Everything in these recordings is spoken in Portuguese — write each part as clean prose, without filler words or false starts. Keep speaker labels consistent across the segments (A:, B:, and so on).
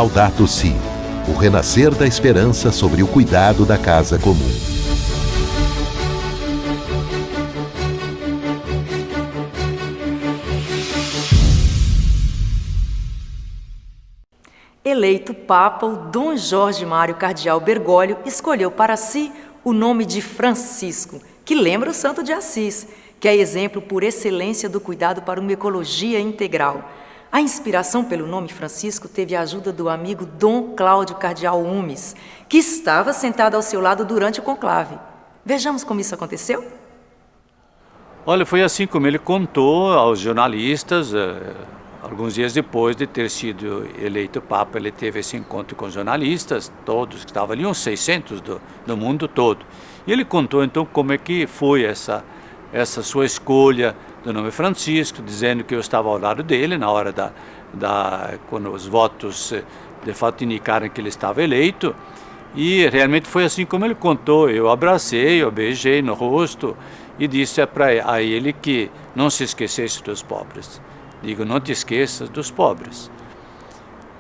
A: Laudato Si, o renascer da esperança sobre o cuidado da casa comum.
B: Eleito Papa, o Dom Jorge Mário Cardeal Bergoglio escolheu para si o nome de Francisco, que lembra o Santo de Assis, que é exemplo por excelência do cuidado para uma ecologia integral. A inspiração pelo nome Francisco teve a ajuda do amigo Dom Cláudio Cardeal Umes, que estava sentado ao seu lado durante o conclave. Vejamos como isso aconteceu?
C: Olha, foi assim como ele contou aos jornalistas. Alguns dias depois de ter sido eleito Papa, ele teve esse encontro com jornalistas, todos que estavam ali, uns 600 do mundo todo. E ele contou então como é que foi essa sua escolha do nome Francisco, dizendo que eu estava ao lado dele na hora quando os votos de fato indicaram que ele estava eleito. E realmente foi assim como ele contou. Eu abracei, eu beijei no rosto e disse a ele que não se esquecesse dos pobres. Digo, não te esqueças dos pobres.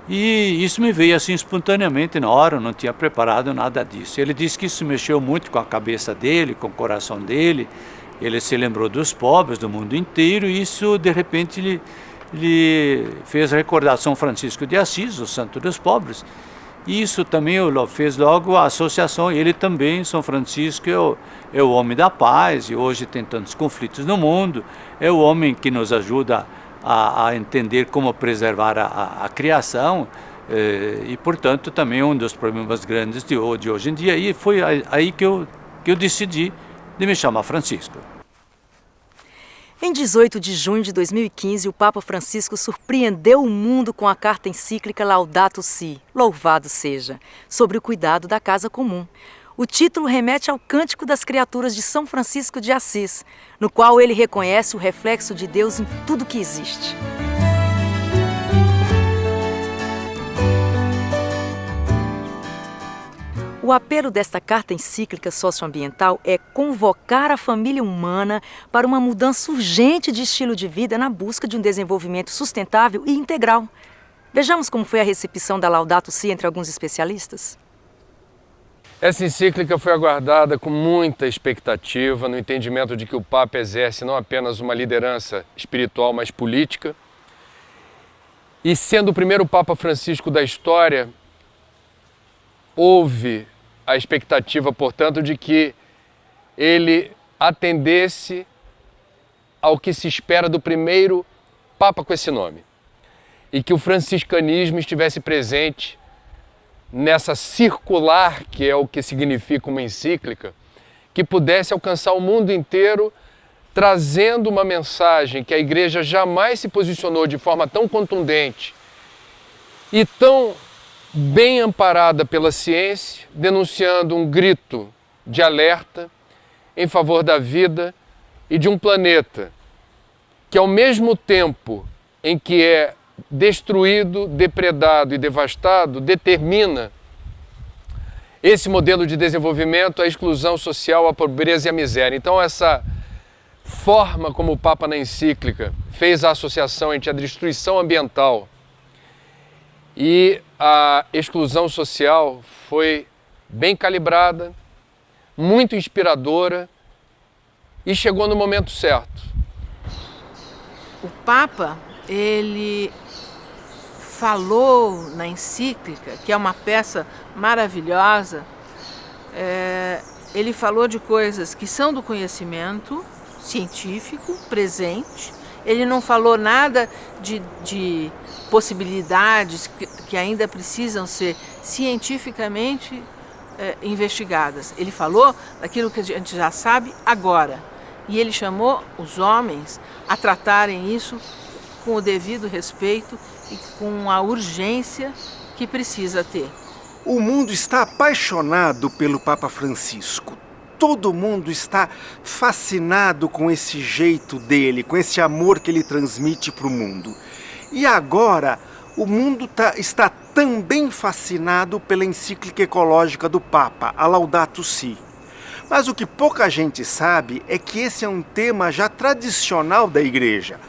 C: E isso me veio assim espontaneamente na hora, eu não tinha preparado nada disso. Ele disse que isso mexeu muito com a cabeça dele, com o coração dele. Ele se lembrou dos pobres do mundo inteiro e isso, de repente, lhe fez recordar São Francisco de Assis, o santo dos pobres. E isso também fez logo a associação. Ele também, São Francisco, é o homem da paz, e hoje tem tantos conflitos no mundo. É o homem que nos ajuda a entender como preservar a criação e, portanto, também um dos problemas grandes de hoje em dia. E foi aí que eu decidi de me chamar Francisco.
B: Em 18 de junho de 2015, o Papa Francisco surpreendeu o mundo com a carta encíclica Laudato Si, Louvado Seja, sobre o cuidado da casa comum. O título remete ao Cântico das Criaturas de São Francisco de Assis, no qual ele reconhece o reflexo de Deus em tudo que existe. O apelo desta carta encíclica socioambiental é convocar a família humana para uma mudança urgente de estilo de vida na busca de um desenvolvimento sustentável e integral. Vejamos como foi a recepção da Laudato Si entre alguns especialistas.
D: Essa encíclica foi aguardada com muita expectativa, no entendimento de que o Papa exerce não apenas uma liderança espiritual, mas política. E sendo o primeiro Papa Francisco da história, houve a expectativa, portanto, de que ele atendesse ao que se espera do primeiro Papa com esse nome. E que o franciscanismo estivesse presente nessa circular, que é o que significa uma encíclica, que pudesse alcançar o mundo inteiro, trazendo uma mensagem que a Igreja jamais se posicionou de forma tão contundente e tão bem amparada pela ciência, denunciando um grito de alerta em favor da vida e de um planeta que, ao mesmo tempo em que é destruído, depredado e devastado, determina esse modelo de desenvolvimento, a exclusão social, a pobreza e a miséria. Então, essa forma como o Papa na encíclica fez a associação entre a destruição ambiental e a exclusão social foi bem calibrada, muito inspiradora e chegou no momento certo.
E: O Papa, ele falou na encíclica, que é uma peça maravilhosa, ele falou de coisas que são do conhecimento científico presente. Ele não falou nada de possibilidades que ainda precisam ser cientificamente investigadas. Ele falou daquilo que a gente já sabe agora. E ele chamou os homens a tratarem isso com o devido respeito e com a urgência que precisa ter.
F: O mundo está apaixonado pelo Papa Francisco. Todo mundo está fascinado com esse jeito dele, com esse amor que ele transmite para o mundo. E agora, o mundo está também fascinado pela encíclica ecológica do Papa, a Laudato Si. Mas o que pouca gente sabe é que esse é um tema já tradicional da Igreja.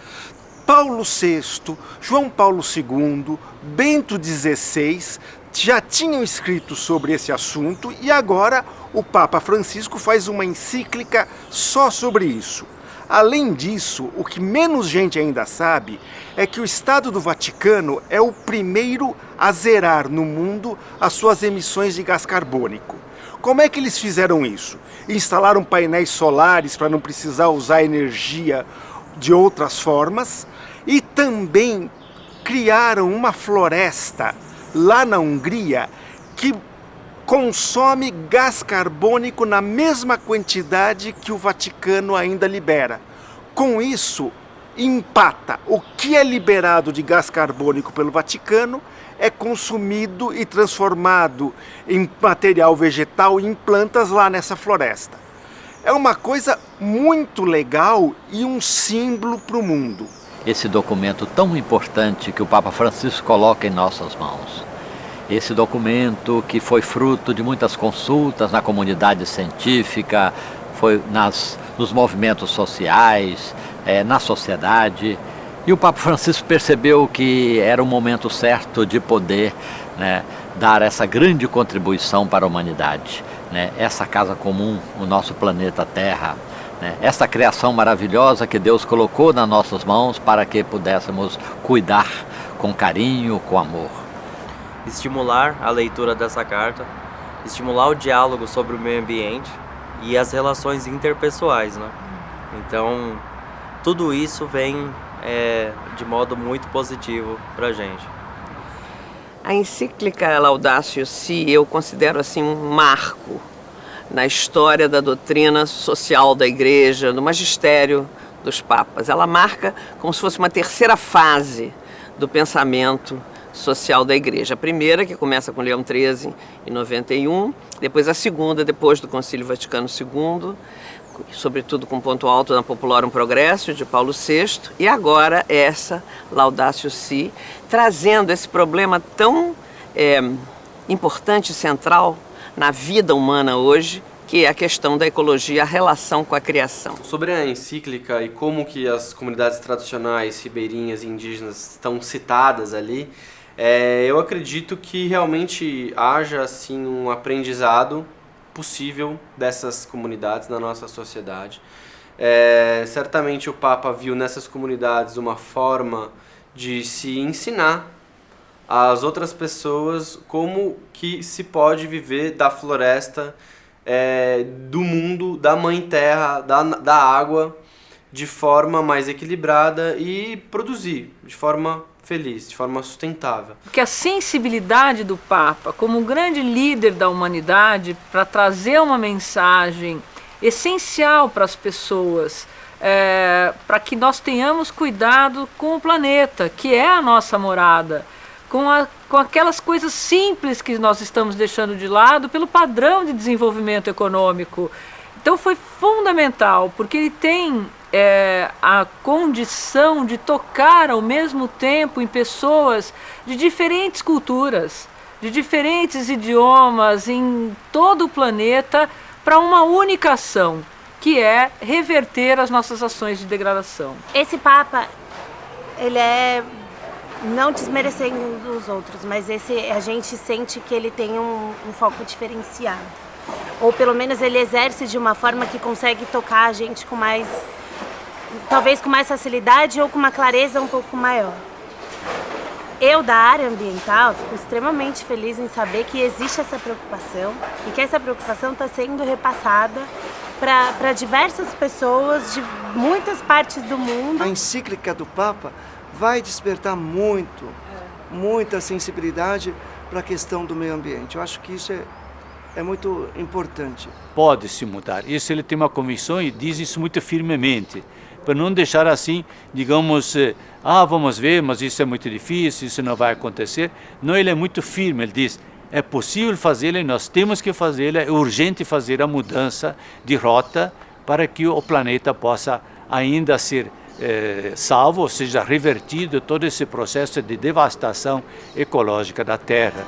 F: Paulo VI, João Paulo II, Bento XVI já tinham escrito sobre esse assunto e agora o Papa Francisco faz uma encíclica só sobre isso. Além disso, o que menos gente ainda sabe é que o Estado do Vaticano é o primeiro a zerar no mundo as suas emissões de gás carbônico. Como é que eles fizeram isso? Instalaram painéis solares para não precisar usar energia de outras formas e também criaram uma floresta lá na Hungria que consome gás carbônico na mesma quantidade que o Vaticano ainda libera. Com isso, empata. O que é liberado de gás carbônico pelo Vaticano é consumido e transformado em material vegetal em plantas lá nessa floresta. É uma coisa muito legal e um símbolo para o mundo.
G: Esse documento tão importante que o Papa Francisco coloca em nossas mãos. Esse documento que foi fruto de muitas consultas na comunidade científica, foi nos movimentos sociais, na sociedade. E o Papa Francisco percebeu que era o momento certo de poder, dar essa grande contribuição para a humanidade. Essa casa comum, o nosso planeta Terra, essa criação maravilhosa que Deus colocou nas nossas mãos para que pudéssemos cuidar com carinho, com amor.
H: Estimular a leitura dessa carta, estimular o diálogo sobre o meio ambiente e as relações interpessoais, Então, tudo isso vem de modo muito positivo para a gente.
I: A encíclica Laudatio Si eu considero assim um marco na história da doutrina social da Igreja, do magistério dos papas. Ela marca como se fosse uma terceira fase do pensamento social da Igreja. A primeira, que começa com Leão XIII, em 91, depois a segunda, depois do Concílio Vaticano II, sobretudo com ponto alto na Populorum Progressio, de Paulo VI, e agora essa, Laudatio Si, trazendo esse problema tão importante e central na vida humana hoje, que é a questão da ecologia, a relação com a criação.
J: Sobre a encíclica e como que as comunidades tradicionais, ribeirinhas e indígenas estão citadas ali, eu acredito que realmente haja assim, um aprendizado possível dessas comunidades na nossa sociedade. Certamente o Papa viu nessas comunidades uma forma de se ensinar às outras pessoas como que se pode viver da floresta, do mundo, da mãe terra, da água, de forma mais equilibrada e produzir de forma feliz, de forma sustentável.
E: Que a sensibilidade do Papa, como um grande líder da humanidade, para trazer uma mensagem essencial para as pessoas, para que nós tenhamos cuidado com o planeta, que é a nossa morada, com aquelas coisas simples que nós estamos deixando de lado pelo padrão de desenvolvimento econômico. Então foi fundamental, porque ele tem a condição de tocar ao mesmo tempo em pessoas de diferentes culturas, de diferentes idiomas, em todo o planeta, para uma única ação, que é reverter as nossas ações de degradação.
K: Esse Papa, ele não desmerecendo os outros, mas a gente sente que ele tem um foco diferenciado. Ou pelo menos ele exerce de uma forma que consegue tocar a gente com mais, talvez com mais facilidade ou com uma clareza um pouco maior. Eu, da área ambiental, fico extremamente feliz em saber que existe essa preocupação e que essa preocupação está sendo repassada para diversas pessoas de muitas partes do mundo.
L: A encíclica do Papa vai despertar muita sensibilidade para a questão do meio ambiente. Eu acho que isso é muito importante.
C: Pode se mudar. Isso ele tem uma convicção e diz isso muito firmemente. Para não deixar assim, digamos, vamos ver, mas isso é muito difícil, isso não vai acontecer. Não, ele é muito firme, ele diz, é possível fazê-lo e nós temos que fazê-lo, é urgente fazer a mudança de rota para que o planeta possa ainda ser salvo, ou seja, revertido todo esse processo de devastação ecológica da Terra.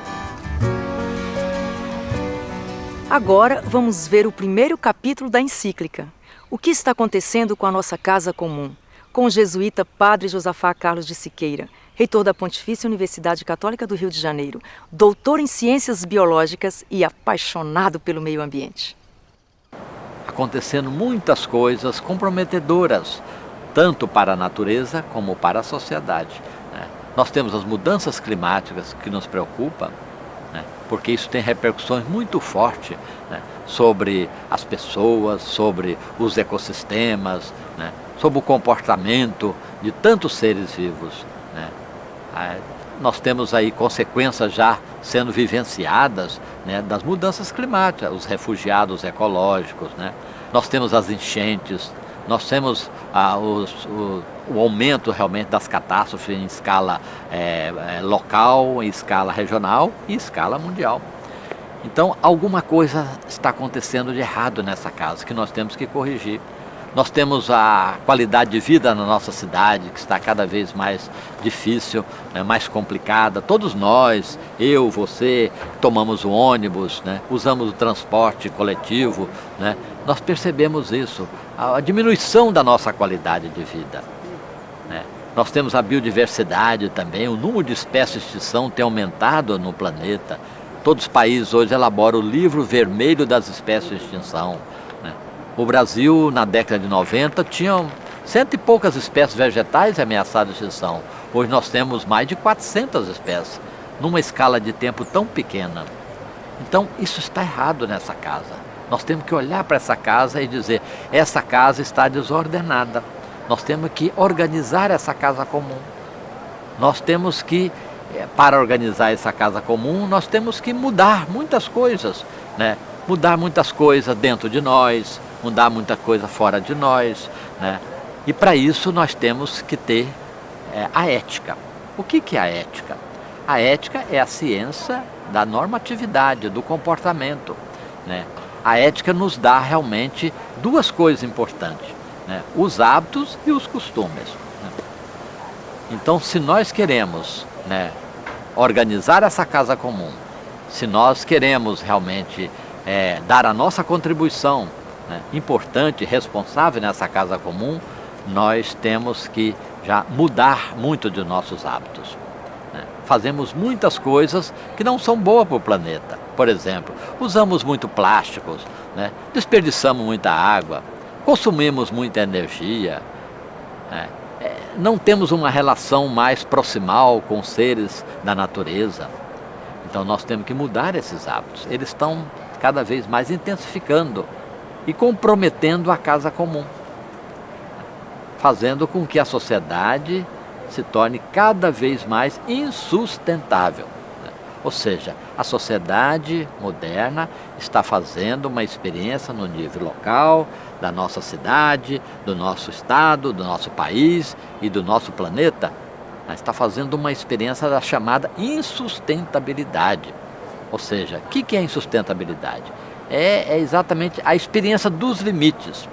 B: Agora vamos ver o primeiro capítulo da encíclica. O que está acontecendo com a nossa casa comum? com o jesuíta Padre Josafá Carlos de Siqueira, reitor da Pontifícia Universidade Católica do Rio de Janeiro, doutor em Ciências Biológicas e apaixonado pelo meio ambiente.
G: Acontecendo muitas coisas comprometedoras, tanto para a natureza como para a sociedade, né? Nós temos as mudanças climáticas que nos preocupam, né? Porque isso tem repercussões muito fortes, né? Sobre as pessoas, sobre os ecossistemas, né? Sobre o comportamento de tantos seres vivos, né? Nós temos aí consequências já sendo vivenciadas, né, das mudanças climáticas, os refugiados ecológicos, né? Nós temos as enchentes, nós temos o aumento realmente das catástrofes em escala local, em escala regional e escala mundial. Então, alguma coisa está acontecendo de errado nessa casa que nós temos que corrigir. Nós temos a qualidade de vida na nossa cidade, que está cada vez mais difícil, né, mais complicada. Todos nós, eu, você, tomamos o ônibus, né, usamos o transporte coletivo, né, nós percebemos isso, a diminuição da nossa qualidade de vida, né. Nós temos a biodiversidade também, o número de espécies de extinção tem aumentado no planeta. Todos os países hoje elaboram o livro vermelho das espécies de extinção. O Brasil, na década de 90, tinha 100 e poucas espécies vegetais ameaçadas de extinção. Hoje nós temos mais de 400 espécies, numa escala de tempo tão pequena. Então, isso está errado nessa casa. Nós temos que olhar para essa casa e dizer, essa casa está desordenada. Nós temos que organizar essa casa comum. Nós temos que, para organizar essa casa comum, nós temos que mudar muitas coisas, né? Mudar muitas coisas dentro de nós, mudar muita coisa fora de nós, né? E para isso nós temos que ter a ética. O que é a ética? A ética é a ciência da normatividade, do comportamento, né? A ética nos dá realmente duas coisas importantes, né? Os hábitos e os costumes, né? Então, se nós queremos, né, organizar essa casa comum, se nós queremos realmente dar a nossa contribuição, né, importante, responsável nessa casa comum, nós temos que já mudar muito de nossos hábitos, né? Fazemos muitas coisas que não são boas para o planeta. Por exemplo, usamos muito plásticos, né? Desperdiçamos muita água, consumimos muita energia, né? Não temos uma relação mais proximal com os seres da natureza. Então nós temos que mudar esses hábitos. Eles estão cada vez mais intensificando e comprometendo a casa comum, fazendo com que a sociedade se torne cada vez mais insustentável. Ou seja, a sociedade moderna está fazendo uma experiência no nível local, da nossa cidade, do nosso estado, do nosso país e do nosso planeta. Está fazendo uma experiência da chamada insustentabilidade. Ou seja, o que é insustentabilidade? É exatamente a experiência dos limites.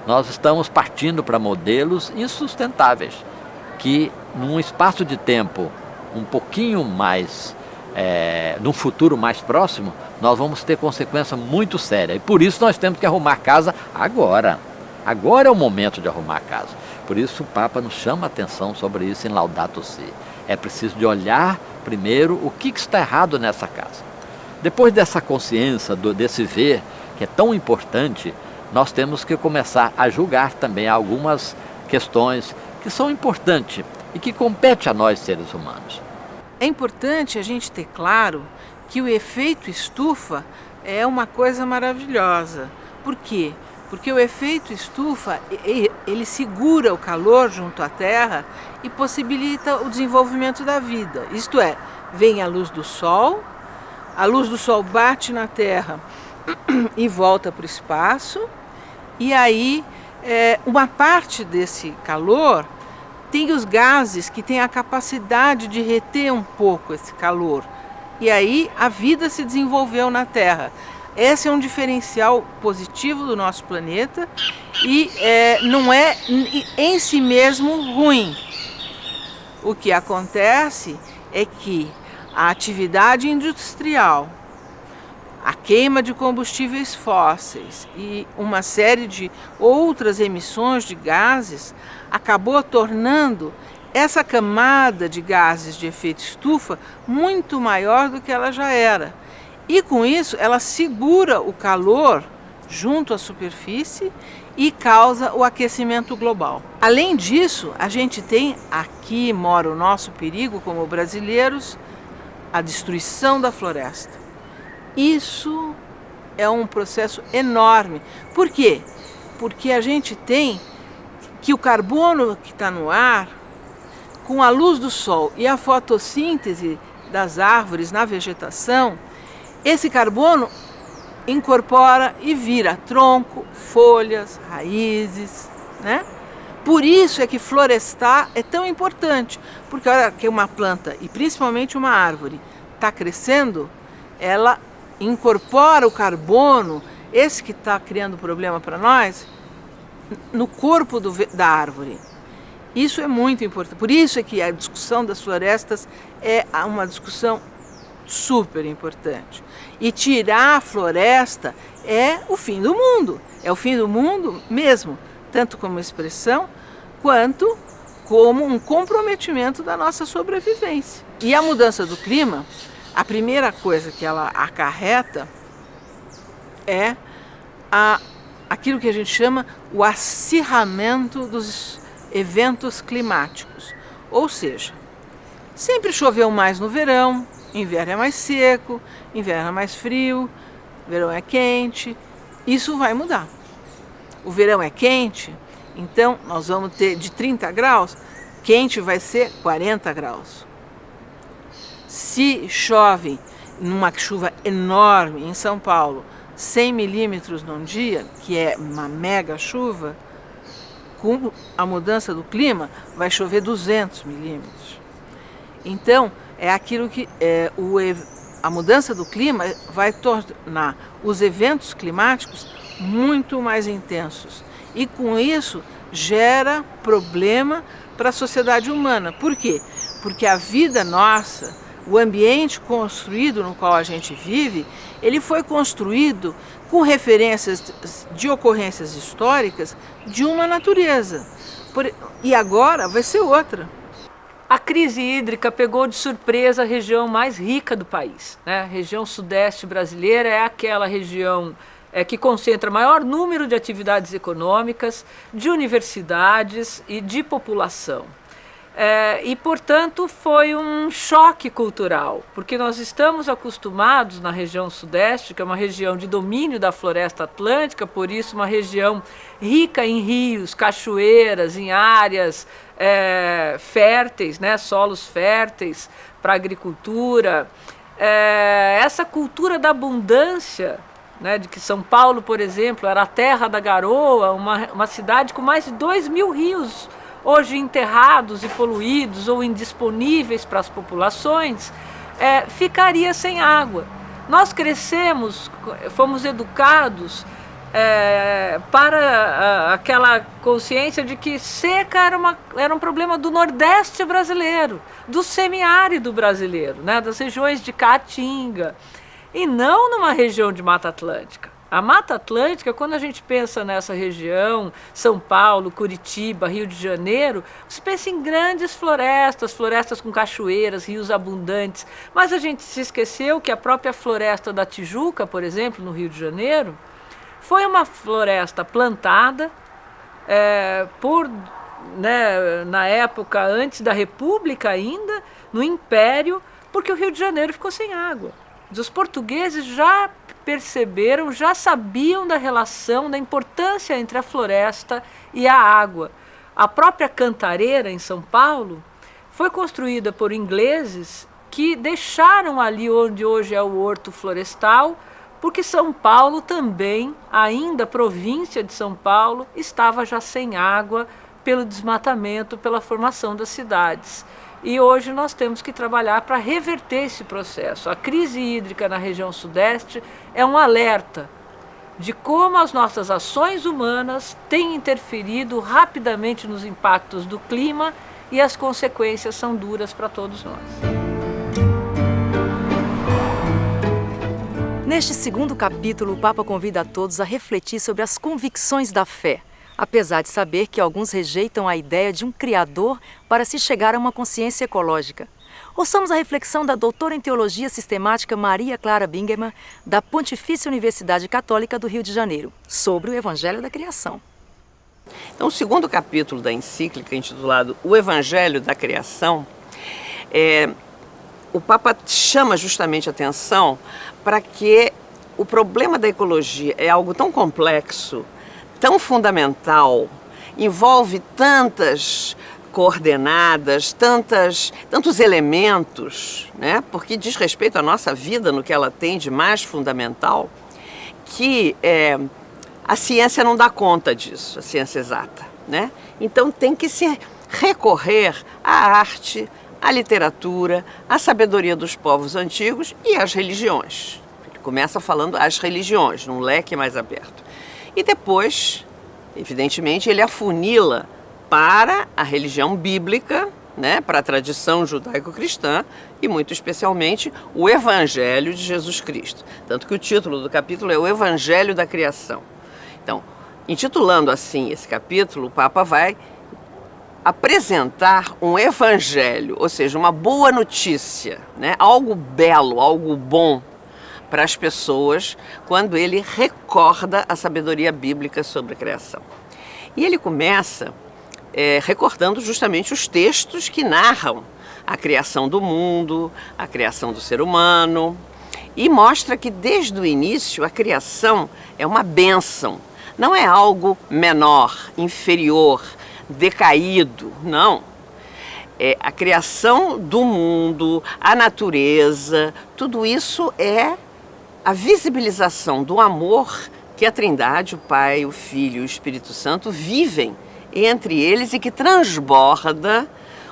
G: Nós estamos partindo para modelos insustentáveis, que num espaço de tempo um pouquinho mais, num futuro mais próximo, nós vamos ter consequência muito séria. E por isso nós temos que arrumar casa agora. Agora é o momento de arrumar casa. Por isso o Papa nos chama a atenção sobre isso em Laudato Si. É preciso de olhar primeiro o que está errado nessa casa. Depois dessa consciência, desse ver, que é tão importante, nós temos que começar a julgar também algumas questões que são importantes e que competem a nós, seres humanos.
E: É importante a gente ter claro que o efeito estufa é uma coisa maravilhosa. Por quê? Porque o efeito estufa, ele segura o calor junto à Terra e possibilita o desenvolvimento da vida. Isto é, vem a luz do Sol bate na Terra e volta para o espaço, e aí uma parte desse calor tem os gases que têm a capacidade de reter um pouco esse calor, e aí a vida se desenvolveu na Terra. Esse é um diferencial positivo do nosso planeta e não é em si mesmo ruim. O que acontece é que a atividade industrial, a queima de combustíveis fósseis e uma série de outras emissões de gases acabou tornando essa camada de gases de efeito estufa muito maior do que ela já era. E com isso ela segura o calor junto à superfície e causa o aquecimento global. Além disso, a gente tem, aqui mora o nosso perigo como brasileiros, a destruição da floresta. Isso é um processo enorme. Por quê? Porque a gente tem que o carbono que está no ar, com a luz do sol e a fotossíntese das árvores na vegetação, esse carbono incorpora e vira tronco, folhas, raízes, né? Por isso é que florestar é tão importante, porque a hora que uma planta, e principalmente uma árvore, está crescendo, ela incorpora o carbono, esse que está criando problema para nós, no corpo da árvore. Isso é muito importante. Por isso é que a discussão das florestas é uma discussão super importante. E tirar a floresta é o fim do mundo. É o fim do mundo mesmo, tanto como expressão, quanto como um comprometimento da nossa sobrevivência. E a mudança do clima, a primeira coisa que ela acarreta é aquilo que a gente chama o acirramento dos eventos climáticos. Ou seja, sempre choveu mais no verão, inverno é mais seco, inverno é mais frio, verão é quente. Isso vai mudar. O verão é quente, então nós vamos ter de 30 graus, quente vai ser 40 graus. Se chove numa chuva enorme em São Paulo, 100 milímetros num dia, que é uma mega chuva, com a mudança do clima vai chover 200 milímetros. Então, é aquilo que a mudança do clima vai tornar os eventos climáticos muito mais intensos. E com isso gera problema para a sociedade humana. Por quê? Porque a vida nossa, o ambiente construído no qual a gente vive, ele foi construído com referências de ocorrências históricas de uma natureza. E agora vai ser outra.
M: A crise hídrica pegou de surpresa a região mais rica do país, né? A região sudeste brasileira é aquela região que concentra maior número de atividades econômicas, de universidades e de população. E, portanto, foi um choque cultural, porque nós estamos acostumados na região sudeste, que é uma região de domínio da floresta atlântica, por isso uma região rica em rios, cachoeiras, em áreas férteis, né, solos férteis para a agricultura. Essa cultura da abundância, né, de que São Paulo, por exemplo, era a terra da garoa, uma cidade com mais de 2.000 rios, hoje enterrados e poluídos ou indisponíveis para as populações, ficaria sem água. Nós crescemos, fomos educados para aquela consciência de que seca era um problema do Nordeste brasileiro, do semiárido brasileiro, né, das regiões de Caatinga, e não numa região de Mata Atlântica. A Mata Atlântica, quando a gente pensa nessa região, São Paulo, Curitiba, Rio de Janeiro, você pensa em grandes florestas, florestas com cachoeiras, rios abundantes, mas a gente se esqueceu que a própria floresta da Tijuca, por exemplo, no Rio de Janeiro, foi uma floresta plantada na época antes da República ainda, no Império, porque o Rio de Janeiro ficou sem água. Os portugueses já perceberam, já sabiam da relação, da importância entre a floresta e a água. A própria Cantareira, em São Paulo, foi construída por ingleses que deixaram ali onde hoje é o Horto Florestal, porque São Paulo também, ainda província de São Paulo, estava já sem água pelo desmatamento, pela formação das cidades. E hoje nós temos que trabalhar para reverter esse processo. A crise hídrica na região sudeste é um alerta de como as nossas ações humanas têm interferido rapidamente nos impactos do clima e as consequências são duras para todos nós.
B: Neste segundo capítulo, o Papa convida a todos a refletir sobre as convicções da fé, apesar de saber que alguns rejeitam a ideia de um Criador para se chegar a uma consciência ecológica. Ouçamos a reflexão da doutora em Teologia Sistemática Maria Clara Bingemann, da Pontifícia Universidade Católica do Rio de Janeiro, sobre o Evangelho da Criação.
I: Então, o segundo capítulo da encíclica, intitulado O Evangelho da Criação, o Papa chama justamente a atenção para que o problema da ecologia é algo tão complexo, tão fundamental, envolve tantas coordenadas, tantos elementos, né? Porque diz respeito à nossa vida, no que ela tem de mais fundamental, que a ciência não dá conta disso, a ciência exata, né? Então tem que se recorrer à arte, à literatura, à sabedoria dos povos antigos e às religiões. Ele começa falando às religiões, num leque mais aberto. E depois, evidentemente, ele afunila para a religião bíblica, né, para a tradição judaico-cristã e, muito especialmente, o Evangelho de Jesus Cristo. Tanto que o título do capítulo é o Evangelho da Criação. Então, intitulando assim esse capítulo, o Papa vai apresentar um evangelho, ou seja, uma boa notícia, né? Algo belo, algo bom para as pessoas quando ele recorda a sabedoria bíblica sobre a criação. E ele começa recordando justamente os textos que narram a criação do mundo, a criação do ser humano, e mostra que desde o início a criação é uma bênção, não é algo menor, inferior, decaído, não. A criação do mundo, a natureza, tudo isso é a visibilização do amor que a Trindade, o Pai, o Filho e o Espírito Santo vivem entre eles e que transborda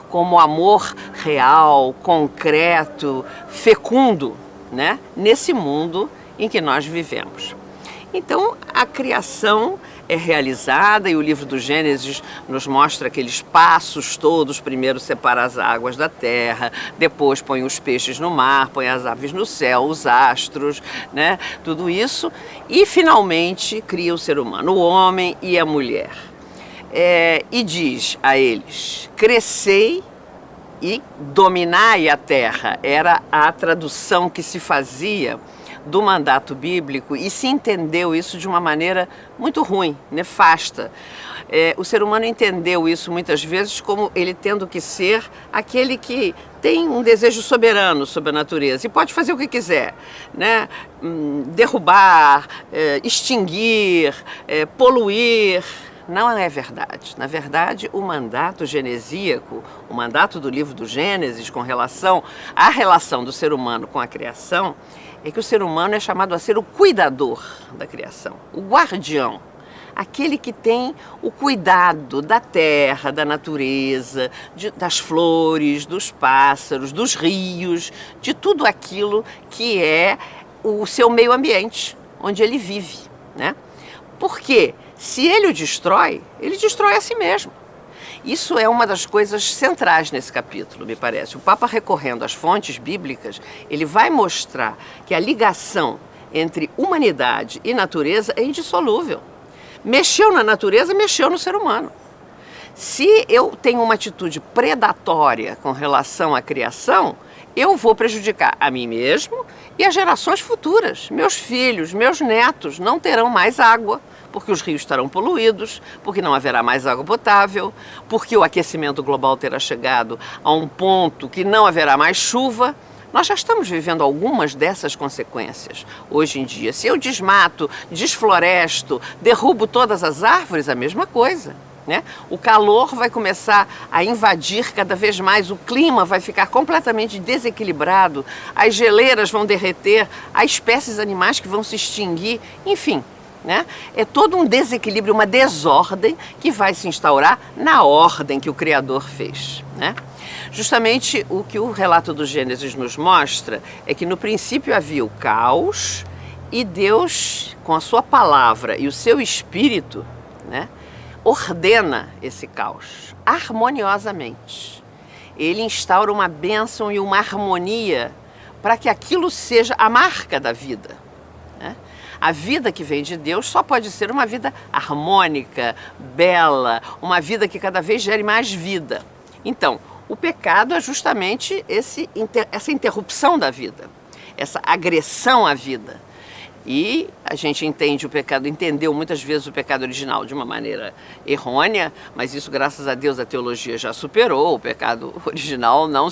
I: como amor real, concreto, fecundo, né? Nesse mundo em que nós vivemos. Então, a criação é realizada e o livro do Gênesis nos mostra aqueles passos todos. Primeiro separa as águas da terra, depois põe os peixes no mar, põe as aves no céu, os astros, né? Tudo isso. E finalmente cria o ser humano, o homem e a mulher. E diz a eles: crescei e dominai a terra. Era a tradução que se fazia do mandato bíblico e se entendeu isso de uma maneira muito ruim, nefasta. O ser humano entendeu isso muitas vezes como ele tendo que ser aquele que tem um desejo soberano sobre a natureza e pode fazer o que quiser, né? Derrubar, extinguir, poluir. Não é verdade. Na verdade, o mandato genesíaco, o mandato do livro do Gênesis com relação à relação do ser humano com a criação, é que o ser humano é chamado a ser o cuidador da criação, o guardião, aquele que tem o cuidado da terra, da natureza, das flores, dos pássaros, dos rios, de tudo aquilo que é o seu meio ambiente, onde ele vive, né? Porque se ele o destrói, ele destrói a si mesmo. Isso é uma das coisas centrais nesse capítulo, me parece. O Papa, recorrendo às fontes bíblicas, ele vai mostrar que a ligação entre humanidade e natureza é indissolúvel. Mexeu na natureza, mexeu no ser humano. Se eu tenho uma atitude predatória com relação à criação, eu vou prejudicar a mim mesmo e as gerações futuras. Meus filhos, meus netos não terão mais água, porque os rios estarão poluídos, porque não haverá mais água potável, porque o aquecimento global terá chegado a um ponto que não haverá mais chuva. Nós já estamos vivendo algumas dessas consequências hoje em dia. Se eu desmato, desfloresto, derrubo todas as árvores, a mesma coisa, né? O calor vai começar a invadir cada vez mais, o clima vai ficar completamente desequilibrado, as geleiras vão derreter, há espécies animais que vão se extinguir, enfim. Né? É todo um desequilíbrio, uma desordem que vai se instaurar na ordem que o Criador fez, né? Justamente o que o relato do Gênesis nos mostra é que no princípio havia o caos e Deus, com a sua palavra e o seu espírito, né, ordena esse caos harmoniosamente. Ele instaura uma bênção e uma harmonia para que aquilo seja a marca da vida. né? A vida que vem de Deus só pode ser uma vida harmônica, bela, uma vida que cada vez gere mais vida. Então, o pecado é justamente essa interrupção da vida, essa agressão à vida. E a gente entendeu muitas vezes o pecado original de uma maneira errônea, mas isso, graças a Deus, a teologia já superou. O pecado original não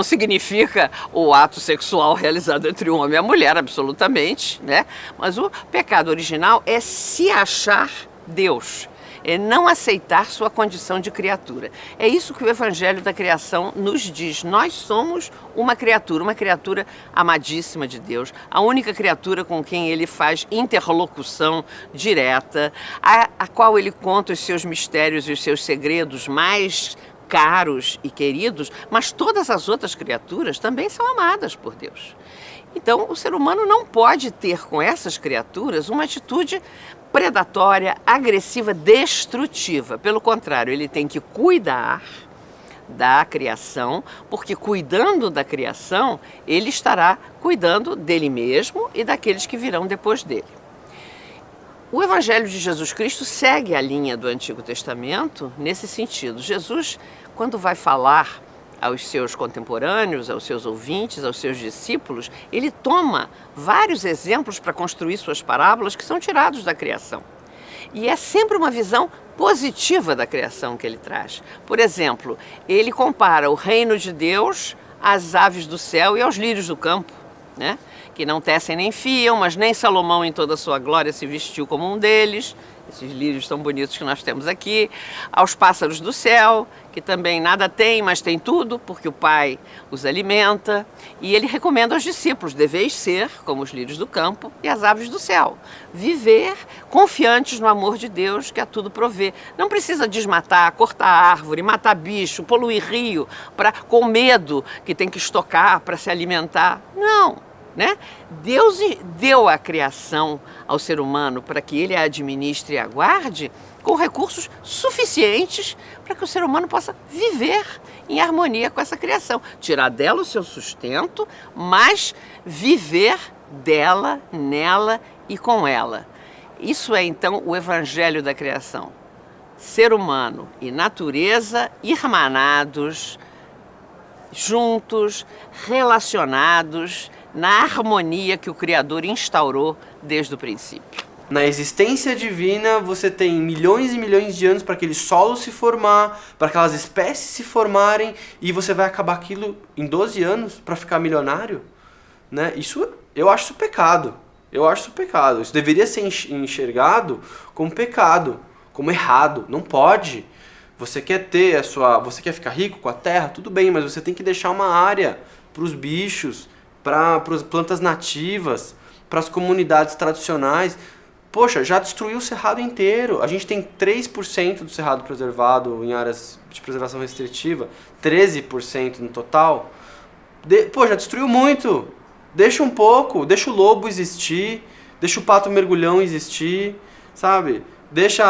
I: significa o ato sexual realizado entre o homem e a mulher, absolutamente, né? Mas o pecado original é se achar Deus, é não aceitar sua condição de criatura. É isso que o Evangelho da Criação nos diz. Nós somos uma criatura amadíssima de Deus, a única criatura com quem ele faz interlocução direta, a qual ele conta os seus mistérios e os seus segredos mais caros e queridos, mas todas as outras criaturas também são amadas por Deus. Então, o ser humano não pode ter com essas criaturas uma atitude predatória, agressiva, destrutiva. Pelo contrário, ele tem que cuidar da criação, porque cuidando da criação, ele estará cuidando dele mesmo e daqueles que virão depois dele. O Evangelho de Jesus Cristo segue a linha do Antigo Testamento nesse sentido. Jesus, quando vai falar aos seus contemporâneos, aos seus ouvintes, aos seus discípulos, ele toma vários exemplos para construir suas parábolas que são tirados da criação. E é sempre uma visão positiva da criação que ele traz. Por exemplo, ele compara o reino de Deus às aves do céu e aos lírios do campo, né? Que não tecem nem fiam, mas nem Salomão em toda a sua glória se vestiu como um deles. Esses lírios tão bonitos que nós temos aqui, aos pássaros do céu, que também nada têm, mas têm tudo, porque o Pai os alimenta. E ele recomenda aos discípulos: deveis ser como os lírios do campo e as aves do céu. Viver confiantes no amor de Deus, que a tudo provê. Não precisa desmatar, cortar árvore, matar bicho, poluir rio, com medo que tem que estocar para se alimentar. Não. Né? Deus deu a criação ao ser humano para que ele a administre e a guarde com recursos suficientes para que o ser humano possa viver em harmonia com essa criação. Tirar dela o seu sustento, mas viver dela, nela e com ela. Isso é, então, o Evangelho da Criação. Ser humano e natureza irmanados, juntos, relacionados, na harmonia que o Criador instaurou desde o princípio.
J: Na existência divina, você tem milhões e milhões de anos para aquele solo se formar, para aquelas espécies se formarem, e você vai acabar aquilo em 12 anos para ficar milionário? Né? Eu acho isso pecado. Isso deveria ser enxergado como pecado, como errado. Não pode. Você quer você quer ficar rico com a terra? Tudo bem, mas você tem que deixar uma área para os bichos, para as plantas nativas, para as comunidades tradicionais. Poxa, já destruiu o cerrado inteiro. A gente tem 3% do cerrado preservado em áreas de preservação restritiva, 13% no total. Já destruiu muito. Deixa um pouco, deixa o lobo existir, deixa o pato mergulhão existir, sabe? Deixa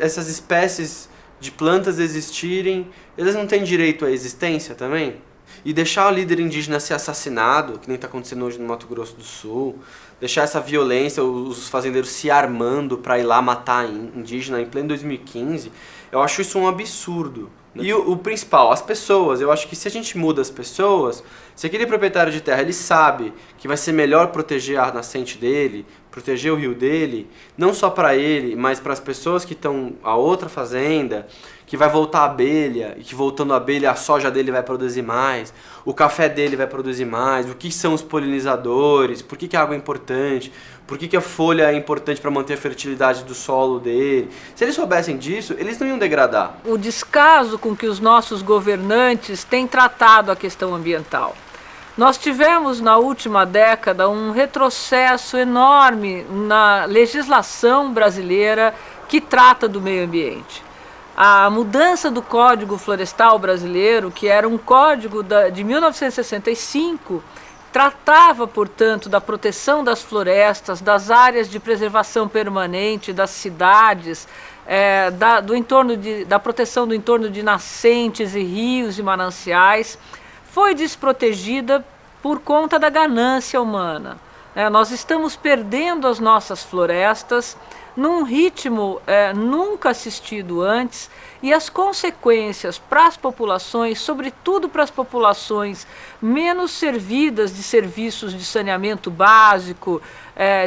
J: essas espécies de plantas existirem. Eles não têm direito à existência também? E deixar o líder indígena ser assassinado, que nem está acontecendo hoje no Mato Grosso do Sul, deixar essa violência, os fazendeiros se armando para ir lá matar indígena em pleno 2015, eu acho isso um absurdo. E o principal, as pessoas. Eu acho que se a gente muda as pessoas, se aquele proprietário de terra ele sabe que vai ser melhor proteger a nascente dele, proteger o rio dele, não só para ele, mas para as pessoas que estão a outra fazenda, que vai voltar a abelha, e que voltando a abelha a soja dele vai produzir mais, o café dele vai produzir mais, o que são os polinizadores, por que a água é importante, por que a folha é importante para manter a fertilidade do solo dele. Se eles soubessem disso, eles não iam degradar.
M: O descaso com que os nossos governantes têm tratado a questão ambiental. Nós tivemos na última década um retrocesso enorme na legislação brasileira que trata do meio ambiente. A mudança do Código Florestal Brasileiro, que era um código de 1965, tratava, portanto, da proteção das florestas, das áreas de preservação permanente, das cidades, da proteção do entorno de nascentes e rios e mananciais, foi desprotegida por conta da ganância humana. Nós estamos perdendo as nossas florestas num ritmo nunca assistido antes, e as consequências para as populações, sobretudo para as populações menos servidas de serviços de saneamento básico,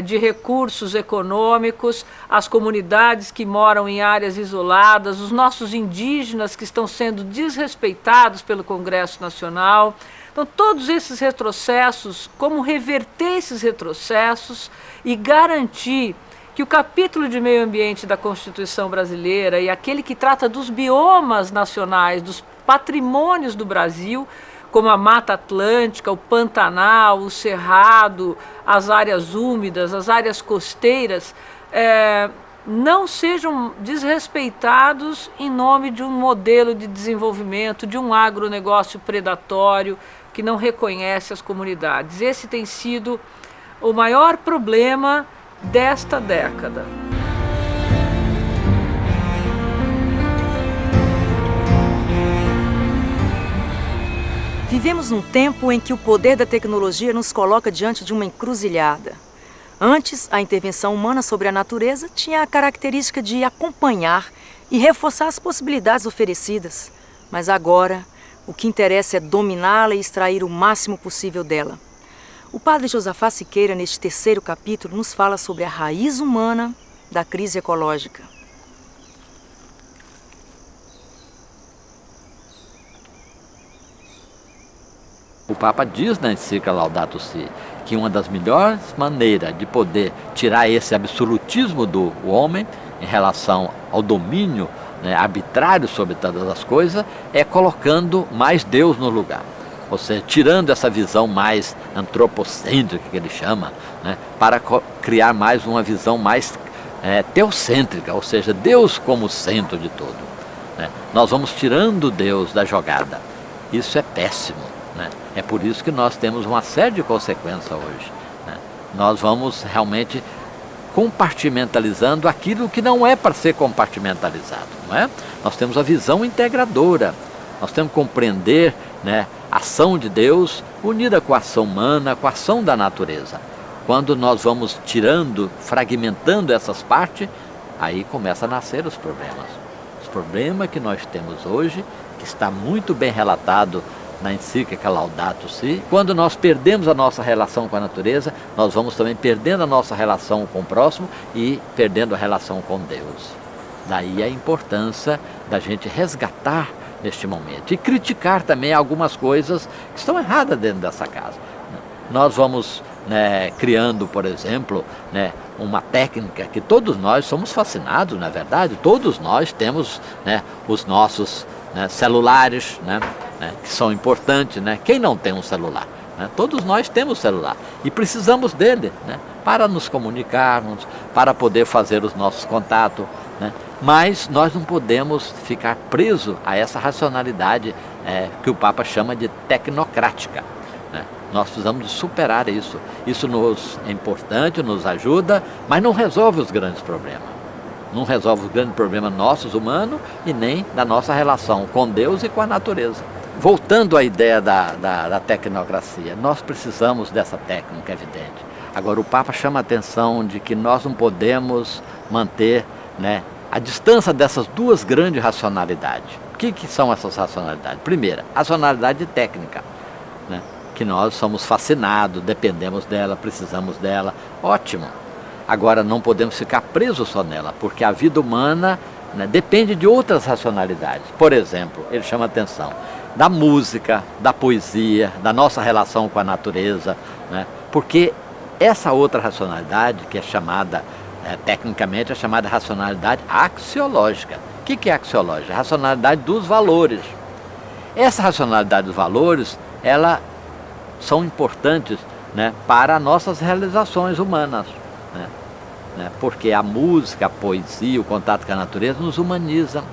M: de recursos econômicos, as comunidades que moram em áreas isoladas, os nossos indígenas que estão sendo desrespeitados pelo Congresso Nacional. Então, todos esses retrocessos, como reverter esses retrocessos e garantir que o capítulo de meio ambiente da Constituição brasileira e aquele que trata dos biomas nacionais, dos patrimônios do Brasil, como a Mata Atlântica, o Pantanal, o Cerrado, as áreas úmidas, as áreas costeiras, não sejam desrespeitados em nome de um modelo de desenvolvimento, de um agronegócio predatório que não reconhece as comunidades. Esse tem sido o maior problema desta década.
B: Vivemos num tempo em que o poder da tecnologia nos coloca diante de uma encruzilhada. Antes, a intervenção humana sobre a natureza tinha a característica de acompanhar e reforçar as possibilidades oferecidas. Mas agora, o que interessa é dominá-la e extrair o máximo possível dela. O padre Josafá Siqueira, neste terceiro capítulo, nos fala sobre a raiz humana da crise ecológica.
G: O Papa diz na encíclica Laudato Si que uma das melhores maneiras de poder tirar esse absolutismo do homem em relação ao domínio arbitrário sobre todas as coisas é colocando mais Deus no lugar. Ou seja, tirando essa visão mais antropocêntrica que ele chama, para criar mais uma visão mais teocêntrica, ou seja, Deus como centro de tudo. Nós vamos tirando Deus da jogada. Isso é péssimo. É por isso que nós temos uma série de consequências hoje. Nós vamos realmente compartimentalizando aquilo que não é para ser compartimentalizado. Não é? Nós temos a visão integradora. Nós temos que compreender a ação de Deus unida com a ação humana, com a ação da natureza. Quando nós vamos tirando, fragmentando essas partes, aí começam a nascer os problemas. Os problemas que nós temos hoje, que está muito bem relatado na encíclica Laudato Si, quando nós perdemos a nossa relação com a natureza, nós vamos também perdendo a nossa relação com o próximo e perdendo a relação com Deus. Daí a importância da gente resgatar neste momento e criticar também algumas coisas que estão erradas dentro dessa casa. Nós vamos criando, por exemplo, uma técnica que todos nós somos fascinados, na verdade, todos nós temos os nossos celulares, que são importantes, Quem não tem um celular? Todos nós temos celular e precisamos dele, para nos comunicarmos, para poder fazer os nossos contatos, Mas nós não podemos ficar presos a essa racionalidade que o Papa chama de tecnocrática. Nós precisamos superar isso. Isso é importante, nos ajuda, mas não resolve os grandes problemas. Não resolve os grandes problemas nossos, humanos, e nem da nossa relação com Deus e com a natureza. Voltando à ideia da tecnocracia, nós precisamos dessa técnica, evidente. Agora, o Papa chama a atenção de que nós não podemos manter a distância dessas duas grandes racionalidades. O que são essas racionalidades? Primeira, racionalidade técnica, que nós somos fascinados, dependemos dela, precisamos dela, ótimo. Agora, não podemos ficar presos só nela, porque a vida humana depende de outras racionalidades. Por exemplo, ele chama a atenção da música, da poesia, da nossa relação com a natureza, porque essa outra racionalidade, que é chamada, tecnicamente, é chamada racionalidade axiológica. O que é axiológica? A racionalidade dos valores. Essa racionalidade dos valores, ela são importantes para nossas realizações humanas, porque a música, a poesia, o contato com a natureza nos humanizam,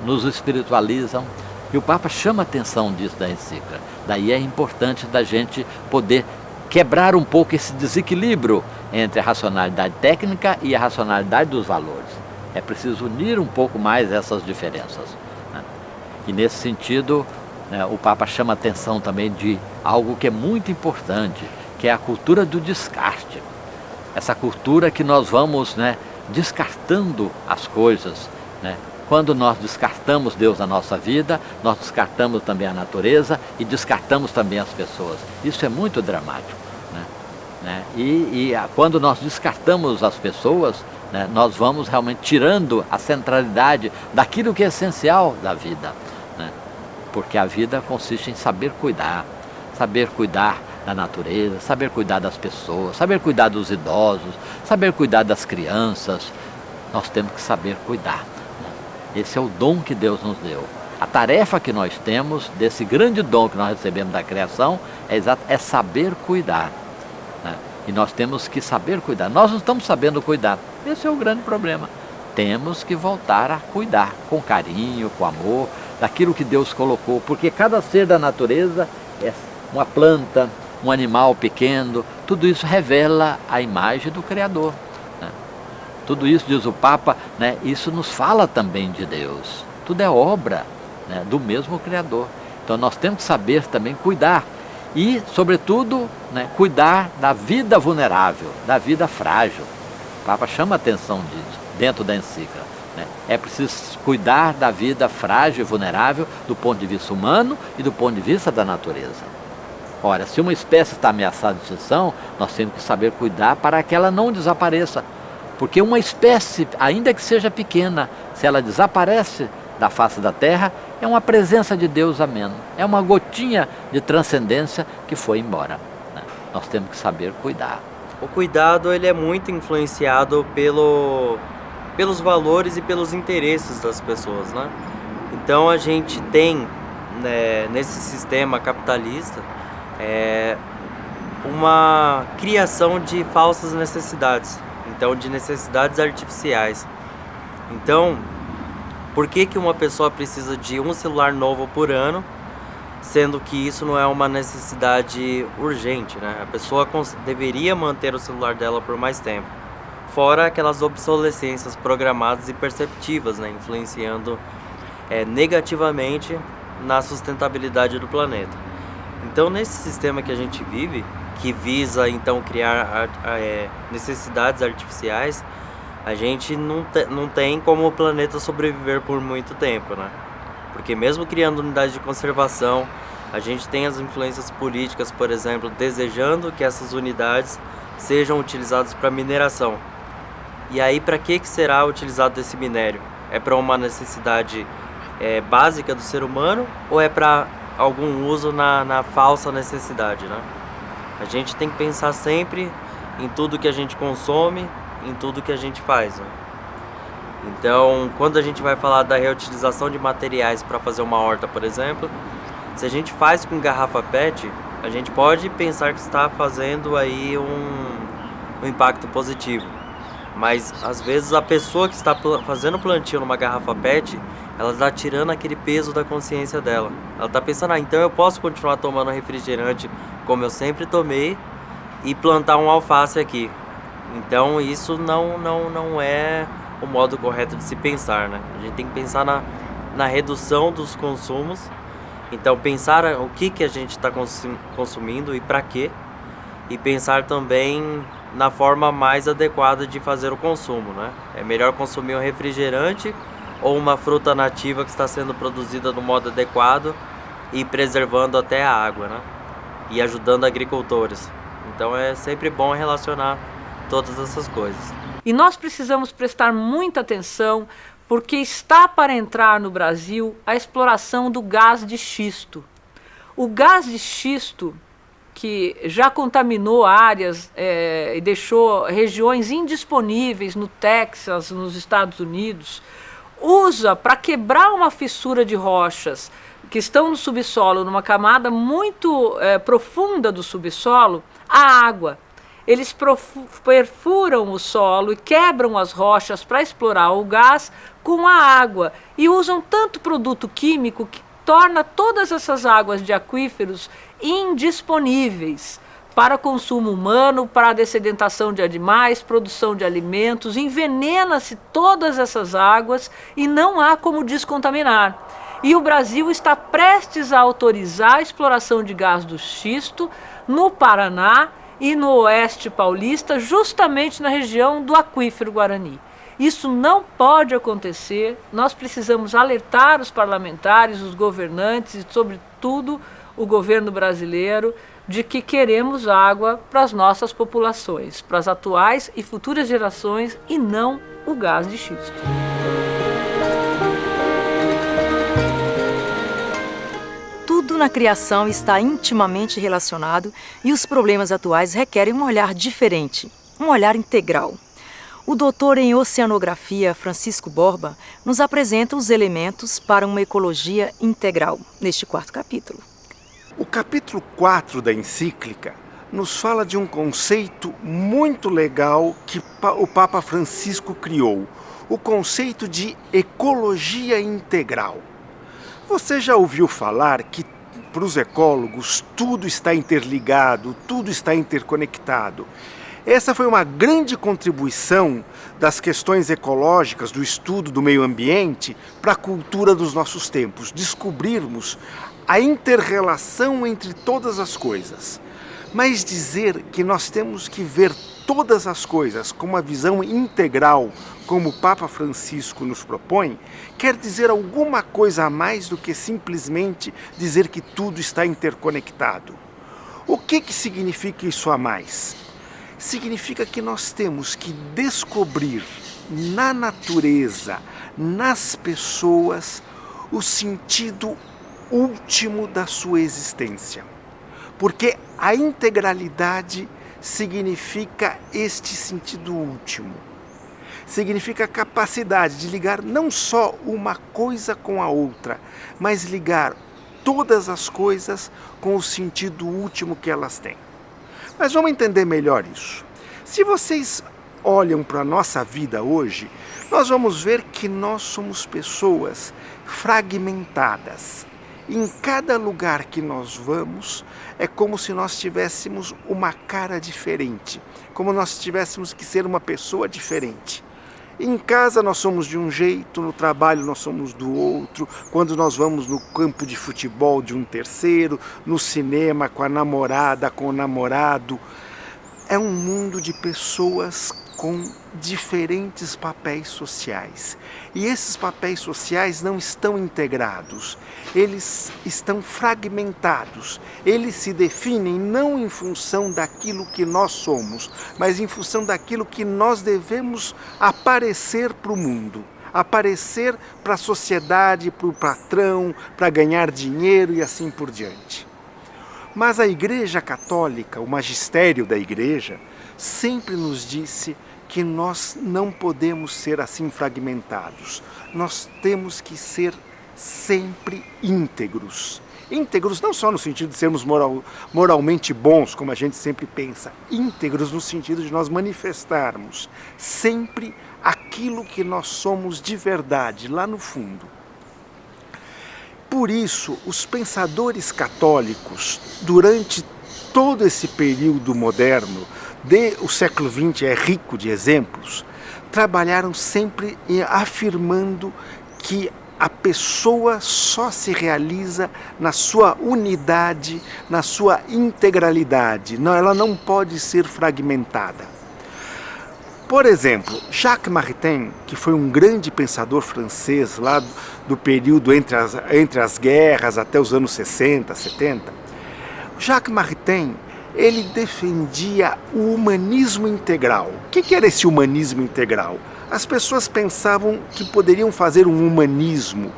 G: nos espiritualizam, e o Papa chama a atenção disso da encíclica. Daí é importante da gente poder quebrar um pouco esse desequilíbrio entre a racionalidade técnica e a racionalidade dos valores. É preciso unir um pouco mais essas diferenças. E nesse sentido, o Papa chama a atenção também de algo que é muito importante, que é a cultura do descarte. Essa cultura que nós vamos, né, descartando as coisas, né? Quando nós descartamos Deus na nossa vida, nós descartamos também a natureza e descartamos também as pessoas. Isso é muito dramático, né? Quando nós descartamos as pessoas, né, nós vamos realmente tirando a centralidade daquilo que é essencial da vida, né? Porque a vida consiste em saber cuidar da natureza, saber cuidar das pessoas, saber cuidar dos idosos, saber cuidar das crianças. Nós temos que saber cuidar. Esse é o dom que Deus nos deu. A tarefa que nós temos, desse grande dom que nós recebemos da criação, é saber cuidar, né? E nós temos que saber cuidar. Nós não estamos sabendo cuidar. Esse é o grande problema. Temos que voltar a cuidar com carinho, com amor, daquilo que Deus colocou. Porque cada ser da natureza, é uma planta, um animal pequeno, tudo isso revela a imagem do Criador. Tudo isso, diz o Papa, né, isso nos fala também de Deus. Tudo é obra, né, do mesmo Criador. Então nós temos que saber também cuidar. E, sobretudo, né, cuidar da vida vulnerável, da vida frágil. O Papa chama a atenção disso, dentro da encíclica, né? É preciso cuidar da vida frágil e vulnerável do ponto de vista humano e do ponto de vista da natureza. Ora, se uma espécie está ameaçada de extinção, nós temos que saber cuidar para que ela não desapareça. Porque uma espécie, ainda que seja pequena, se ela desaparece da face da terra, é uma presença de Deus ameno. É uma gotinha de transcendência que foi embora, né? Nós temos que saber cuidar.
H: O cuidado ele é muito influenciado pelos valores e pelos interesses das pessoas, né? Então a gente tem, né, nesse sistema capitalista, uma criação de falsas necessidades. Então, de necessidades artificiais. Então, por que uma pessoa precisa de um celular novo por ano, sendo que isso não é uma necessidade urgente, né? A pessoa deveria manter o celular dela por mais tempo. Fora aquelas obsolescências programadas e perceptivas, né? Influenciando negativamente na sustentabilidade do planeta. Então, nesse sistema que a gente vive, que visa então criar necessidades artificiais, a gente não tem como o planeta sobreviver por muito tempo, né? Porque mesmo criando unidades de conservação, a gente tem as influências políticas, por exemplo, desejando que essas unidades sejam utilizadas para mineração. E aí, para que será utilizado esse minério? É para uma necessidade básica do ser humano ou é para algum uso na falsa necessidade, né? A gente tem que pensar sempre em tudo que a gente consome, em tudo que a gente faz, né? Então, quando a gente vai falar da reutilização de materiais para fazer uma horta, por exemplo, se a gente faz com garrafa PET, a gente pode pensar que está fazendo aí um impacto positivo. Mas, às vezes, a pessoa que está fazendo plantio numa garrafa PET, ela está tirando aquele peso da consciência dela. Ela está pensando, então eu posso continuar tomando refrigerante como eu sempre tomei e plantar um alface aqui. Então isso não é o modo correto de se pensar, né? A gente tem que pensar na redução dos consumos. Então pensar o que a gente está consumindo e para quê. E pensar também na forma mais adequada de fazer o consumo, né? É melhor consumir um refrigerante ou uma fruta nativa que está sendo produzida no modo adequado e preservando até a água, né? E ajudando agricultores. Então é sempre bom relacionar todas essas coisas.
M: E nós precisamos prestar muita atenção porque está para entrar no Brasil a exploração do gás de xisto. O gás de xisto, que já contaminou áreas e deixou regiões indisponíveis no Texas, nos Estados Unidos, usa para quebrar uma fissura de rochas que estão no subsolo, numa camada muito profunda do subsolo, a água. Eles perfuram o solo e quebram as rochas para explorar o gás com a água e usam tanto produto químico que torna todas essas águas de aquíferos indisponíveis para consumo humano, para a dessedentação de animais, produção de alimentos, envenena-se todas essas águas e não há como descontaminar. E o Brasil está prestes a autorizar a exploração de gás do xisto no Paraná e no oeste paulista, justamente na região do aquífero Guarani. Isso não pode acontecer, nós precisamos alertar os parlamentares, os governantes e, sobretudo, o governo brasileiro, de que queremos água para as nossas populações, para as atuais e futuras gerações, e não o gás de xisto.
B: Tudo na criação está intimamente relacionado e os problemas atuais requerem um olhar diferente, um olhar integral. O doutor em oceanografia Francisco Borba nos apresenta os elementos para uma ecologia integral, neste 4º capítulo.
F: O capítulo 4 da encíclica nos fala de um conceito muito legal que o Papa Francisco criou, o conceito de ecologia integral. Você já ouviu falar que, para os ecólogos, tudo está interligado, tudo está interconectado. Essa foi uma grande contribuição das questões ecológicas, do estudo do meio ambiente, para a cultura dos nossos tempos, descobrirmos a inter-relação entre todas as coisas. Mas dizer que nós temos que ver todas as coisas com uma visão integral, como o Papa Francisco nos propõe, quer dizer alguma coisa a mais do que simplesmente dizer que tudo está interconectado. O que significa isso a mais? Significa que nós temos que descobrir na natureza, nas pessoas, o sentido último da sua existência. Porque a integralidade significa este sentido último. Significa a capacidade de ligar não só uma coisa com a outra, mas ligar todas as coisas com o sentido último que elas têm. Mas vamos entender melhor isso. Se vocês olham para a nossa vida hoje, nós vamos ver que nós somos pessoas fragmentadas. Em cada lugar que nós vamos, é como se nós tivéssemos uma cara diferente, como nós tivéssemos que ser uma pessoa diferente. Em casa nós somos de um jeito, no trabalho nós somos do outro, quando nós vamos no campo de futebol de um terceiro, no cinema com a namorada, com o namorado. É um mundo de pessoas com diferentes papéis sociais. E esses papéis sociais não estão integrados, eles estão fragmentados. Eles se definem não em função daquilo que nós somos, mas em função daquilo que nós devemos aparecer para o mundo, aparecer para a sociedade, para o patrão, para ganhar dinheiro e assim por diante. Mas a Igreja Católica, o magistério da Igreja, sempre nos disse que nós não podemos ser assim fragmentados. Nós temos que ser sempre íntegros. Íntegros não só no sentido de sermos moralmente bons, como a gente sempre pensa. Íntegros no sentido de nós manifestarmos sempre aquilo que nós somos de verdade, lá no fundo. Por isso, os pensadores católicos, durante todo esse período moderno, o século XX é rico de exemplos, trabalharam sempre afirmando que a pessoa só se realiza na sua unidade, na sua integralidade. Não, ela não pode ser fragmentada. Por exemplo, Jacques Maritain, que foi um grande pensador francês lá do período entre as guerras até os anos 60, 70, Jacques Maritain, ele defendia o humanismo integral. O que era esse humanismo integral? As pessoas pensavam que poderiam fazer um humanismo,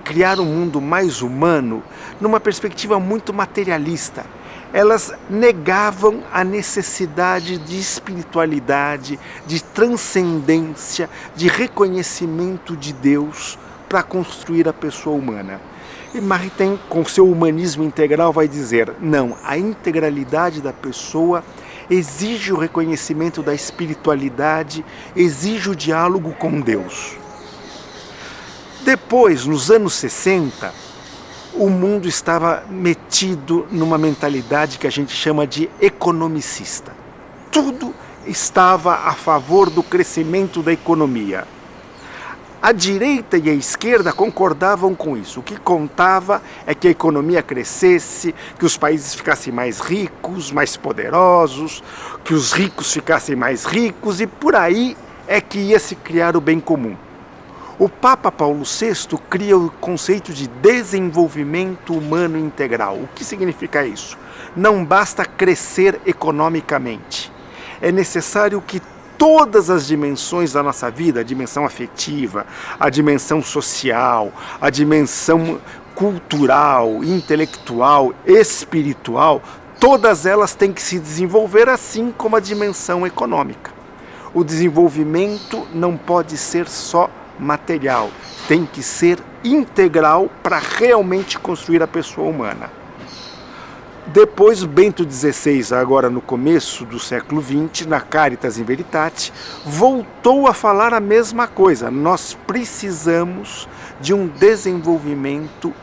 F: criar um mundo mais humano, numa perspectiva muito materialista. Elas negavam a necessidade de espiritualidade, de transcendência, de reconhecimento de Deus para construir a pessoa humana. E Maritain, com seu humanismo integral, vai dizer, não, a integralidade da pessoa exige o reconhecimento da espiritualidade, exige o diálogo com Deus. Depois, nos anos 60, o mundo estava metido numa mentalidade que a gente chama de economicista. Tudo estava a favor do crescimento da economia. A direita e a esquerda concordavam com isso. O que contava é que a economia crescesse, que os países ficassem mais ricos, mais poderosos, que os ricos ficassem mais ricos, e por aí é que ia se criar o bem comum. O Papa Paulo VI cria o conceito de desenvolvimento humano integral. O que significa isso? Não basta crescer economicamente. É necessário que todas as dimensões da nossa vida, a dimensão afetiva, a dimensão social, a dimensão cultural, intelectual, espiritual, todas elas têm que se desenvolver assim como a dimensão econômica. O desenvolvimento não pode ser só material, tem que ser integral para realmente construir a pessoa humana. Depois, Bento XVI, agora no começo do século XX, na Caritas in Veritate, voltou a falar a mesma coisa. Nós precisamos de um desenvolvimento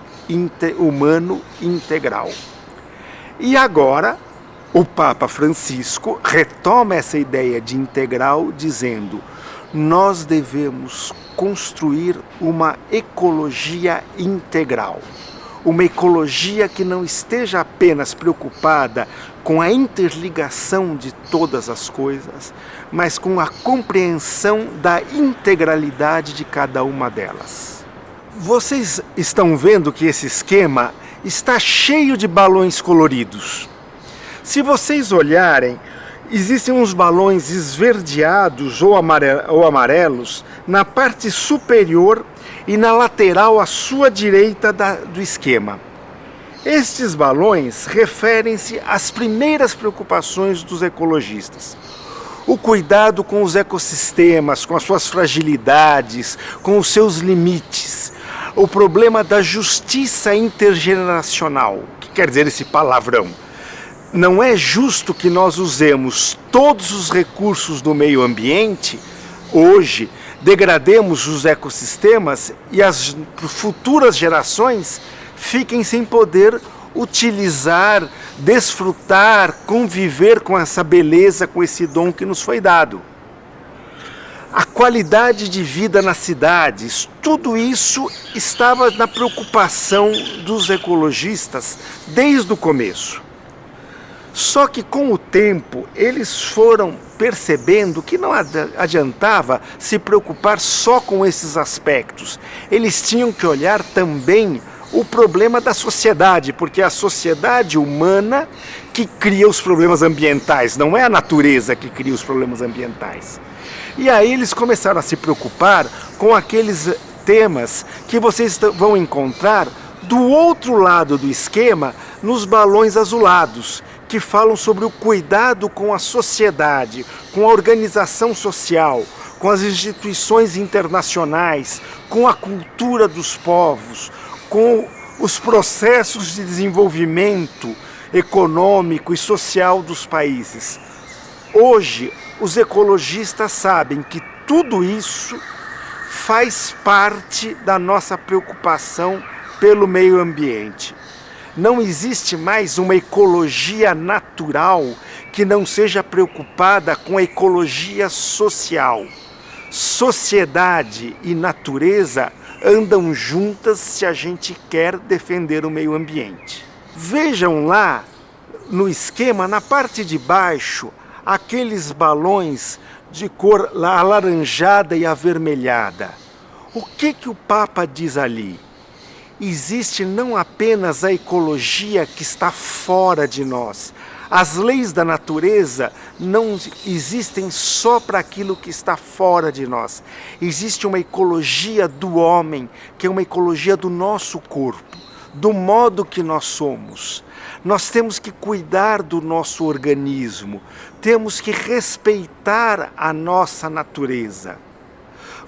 F: humano integral. E agora, o Papa Francisco retoma essa ideia de integral, dizendo: nós devemos construir uma ecologia integral. Uma ecologia que não esteja apenas preocupada com a interligação de todas as coisas, mas com a compreensão da integralidade de cada uma delas. Vocês estão vendo que esse esquema está cheio de balões coloridos. Se vocês olharem, existem uns balões esverdeados ou amarelos na parte superior e na lateral à sua direita do esquema. Estes balões referem-se às primeiras preocupações dos ecologistas. O cuidado com os ecossistemas, com as suas fragilidades, com os seus limites. O problema da justiça intergeneracional. O que quer dizer esse palavrão? Não é justo que nós usemos todos os recursos do meio ambiente hoje, degrademos os ecossistemas e as futuras gerações fiquem sem poder utilizar, desfrutar, conviver com essa beleza, com esse dom que nos foi dado. A qualidade de vida nas cidades, tudo isso estava na preocupação dos ecologistas desde o começo. Só que com o tempo eles foram percebendo que não adiantava se preocupar só com esses aspectos. Eles tinham que olhar também o problema da sociedade, porque é a sociedade humana que cria os problemas ambientais, não é a natureza que cria os problemas ambientais. E aí eles começaram a se preocupar com aqueles temas que vocês vão encontrar do outro lado do esquema, nos balões azulados, que falam sobre o cuidado com a sociedade, com a organização social, com as instituições internacionais, com a cultura dos povos, com os processos de desenvolvimento econômico e social dos países. Hoje, os ecologistas sabem que tudo isso faz parte da nossa preocupação pelo meio ambiente. Não existe mais uma ecologia natural que não seja preocupada com a ecologia social. Sociedade e natureza andam juntas se a gente quer defender o meio ambiente. Vejam lá no esquema, na parte de baixo, aqueles balões de cor alaranjada e avermelhada. O que o Papa diz ali? Existe não apenas a ecologia que está fora de nós. As leis da natureza não existem só para aquilo que está fora de nós. Existe uma ecologia do homem, que é uma ecologia do nosso corpo, do modo que nós somos. Nós temos que cuidar do nosso organismo, temos que respeitar a nossa natureza.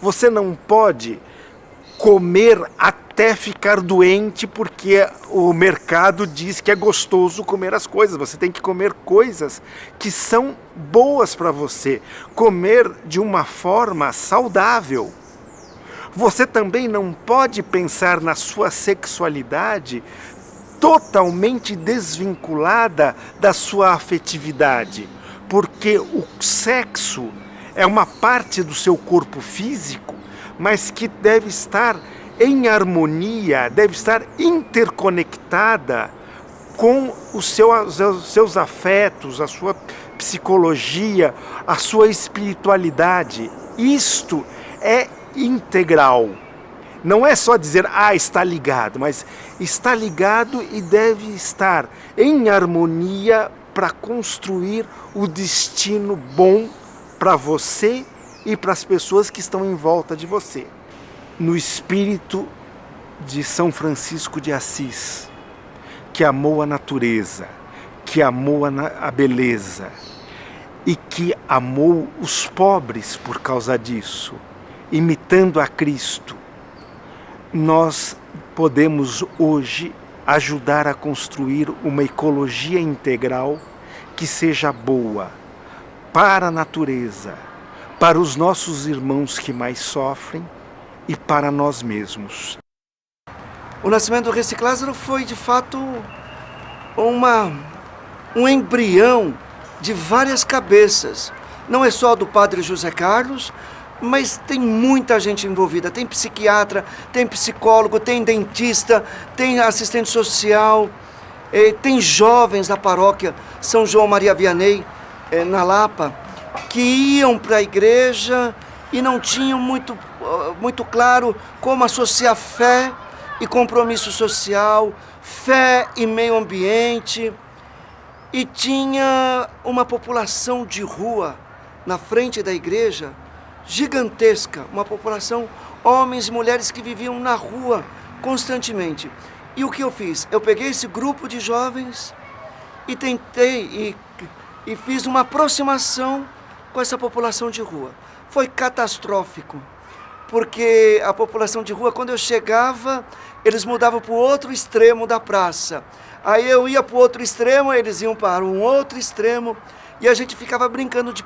F: Você não pode comer até ficar doente porque o mercado diz que é gostoso comer as coisas. Você tem que comer coisas que são boas para você, comer de uma forma saudável. Você também não pode pensar na sua sexualidade totalmente desvinculada da sua afetividade, porque o sexo é uma parte do seu corpo físico, mas que deve estar em harmonia, deve estar interconectada com os seus afetos, a sua psicologia, a sua espiritualidade. Isto é integral. Não é só dizer, está ligado, mas está ligado e deve estar em harmonia para construir o destino bom para você e para as pessoas que estão em volta de você. No espírito de São Francisco de Assis, que amou a natureza, que amou a beleza e que amou os pobres por causa disso, imitando a Cristo, nós podemos hoje ajudar a construir uma ecologia integral que seja boa para a natureza, para os nossos irmãos que mais sofrem e para nós mesmos.
L: O nascimento do Reciclázaro foi, de fato, um embrião de várias cabeças. Não é só do padre José Carlos, mas tem muita gente envolvida. Tem psiquiatra, tem psicólogo, tem dentista, tem assistente social, tem jovens da paróquia São João Maria Vianney, na Lapa, que iam para a igreja e não tinham muito claro como associar fé e compromisso social, fé e meio ambiente. E tinha uma população de rua na frente da igreja gigantesca, uma população, homens e mulheres que viviam na rua constantemente. E o que eu fiz? Eu peguei esse grupo de jovens e tentei e fiz uma aproximação com essa população de rua. Foi catastrófico, porque a população de rua, quando eu chegava, eles mudavam para o outro extremo da praça. Aí eu ia para o outro extremo, eles iam para um outro extremo, e a gente ficava brincando de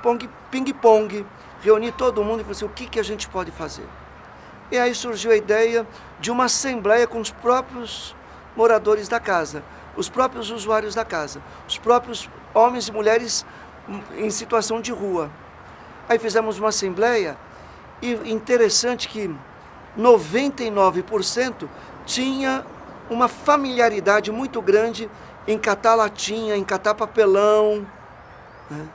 L: ping-pong. Reuni todo mundo e falei assim, o que a gente pode fazer? E aí surgiu a ideia de uma assembleia com os próprios moradores da casa, os próprios usuários da casa, os próprios homens e mulheres em situação de rua. Aí fizemos uma assembleia e interessante que 99% tinha uma familiaridade muito grande em catar latinha, em catar papelão, né?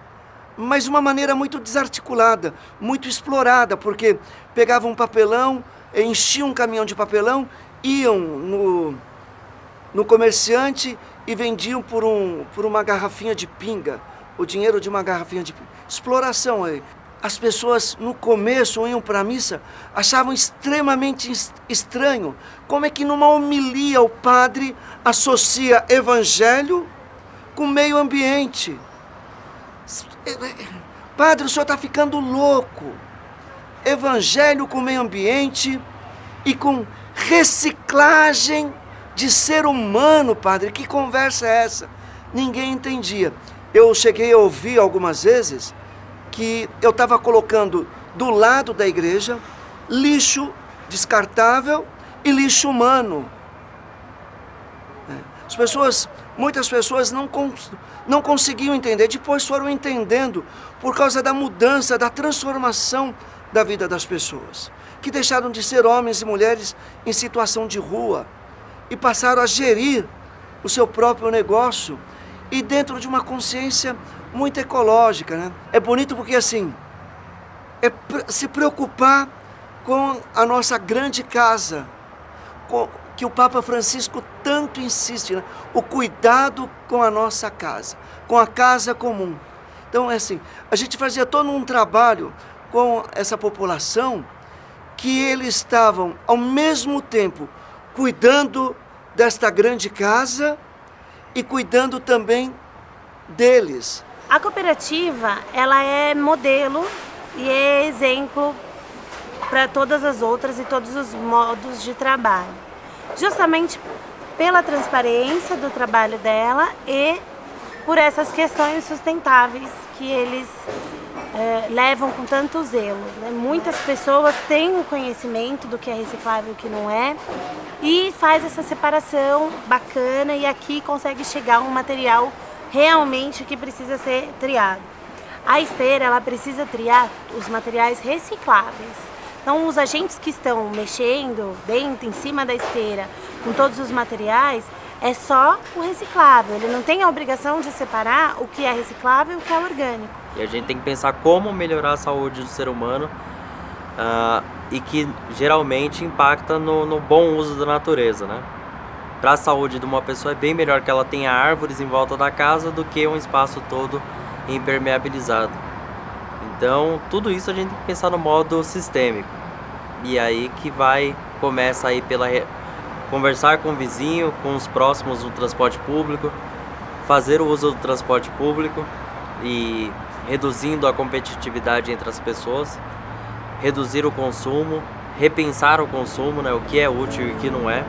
L: Mas de uma maneira muito desarticulada, muito explorada, porque pegavam um papelão, enchiam um caminhão de papelão, iam no comerciante e vendiam por uma garrafinha de pinga, o dinheiro de uma garrafinha de pinga. Exploração aí. As pessoas no começo iam para a missa, achavam extremamente estranho como é que numa homilia o padre associa evangelho com meio ambiente. Padre, o senhor está ficando louco. Evangelho com meio ambiente e com reciclagem de ser humano, padre. Que conversa é essa? Ninguém entendia. Eu cheguei a ouvir algumas vezes que eu estava colocando do lado da igreja lixo descartável e lixo humano. Muitas pessoas não conseguiam entender, depois foram entendendo por causa da mudança, da transformação da vida das pessoas, que deixaram de ser homens e mulheres em situação de rua e passaram a gerir o seu próprio negócio e dentro de uma consciência muito ecológica, né? É bonito porque assim, se preocupar com a nossa grande casa, que o Papa Francisco tanto insiste, né? O cuidado com a nossa casa, com a casa comum. Então é assim, a gente fazia todo um trabalho com essa população que eles estavam ao mesmo tempo cuidando desta grande casa e cuidando também deles.
K: A cooperativa, ela é modelo e é exemplo para todas as outras e todos os modos de trabalho. Justamente pela transparência do trabalho dela e por essas questões sustentáveis que eles levam com tanto zelo, né? Muitas pessoas têm o conhecimento do que é reciclável e o que não é e faz essa separação bacana e aqui consegue chegar um material realmente que precisa ser triado. A esteira, ela precisa triar os materiais recicláveis, Então, os agentes que estão mexendo dentro, em cima da esteira, com todos os materiais, é só o reciclável. Ele não tem a obrigação de separar o que é reciclável e o que é orgânico.
H: E a gente tem que pensar como melhorar a saúde do ser humano e que geralmente impacta no bom uso da natureza, né? Para a saúde de uma pessoa é bem melhor que ela tenha árvores em volta da casa do que um espaço todo impermeabilizado. Então, tudo isso a gente tem que pensar no modo sistêmico. E aí que começa aí pela conversar com o vizinho, com os próximos do transporte público, fazer o uso do transporte público e reduzindo a competitividade entre as pessoas, reduzir o consumo, repensar o consumo, né, o que é útil e o que não é.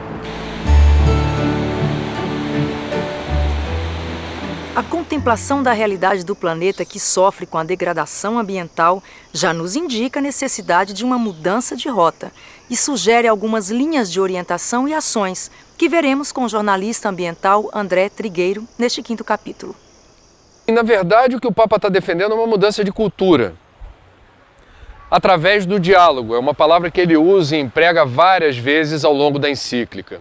B: A contemplação da realidade do planeta que sofre com a degradação ambiental já nos indica a necessidade de uma mudança de rota e sugere algumas linhas de orientação e ações que veremos com o jornalista ambiental André Trigueiro neste 5º capítulo.
D: E, na verdade, o que o Papa está defendendo é uma mudança de cultura, através do diálogo. É uma palavra que ele usa e emprega várias vezes ao longo da encíclica.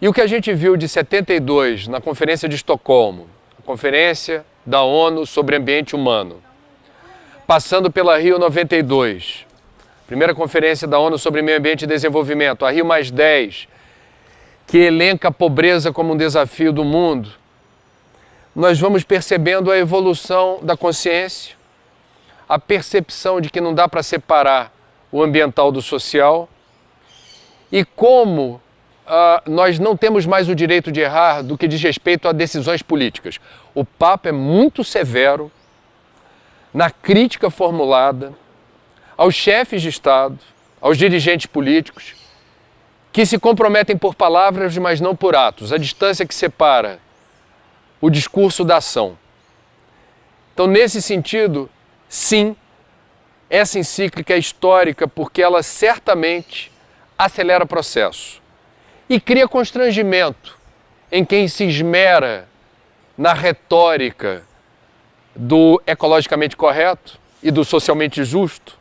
D: E o que a gente viu de 72 na Conferência de Estocolmo, Conferência da ONU sobre Ambiente Humano, passando pela Rio 92, primeira Conferência da ONU sobre Meio Ambiente e Desenvolvimento, a Rio +10, que elenca a pobreza como um desafio do mundo, nós vamos percebendo a evolução da consciência, a percepção de que não dá para separar o ambiental do social e como nós não temos mais o direito de errar do que diz respeito a decisões políticas. O Papa é muito severo na crítica formulada aos chefes de Estado, aos dirigentes políticos, que se comprometem por palavras, mas não por atos. A distância que separa o discurso da ação. Então, nesse sentido, sim, essa encíclica é histórica porque ela certamente acelera o processo e cria constrangimento em quem se esmera na retórica do ecologicamente correto e do socialmente justo,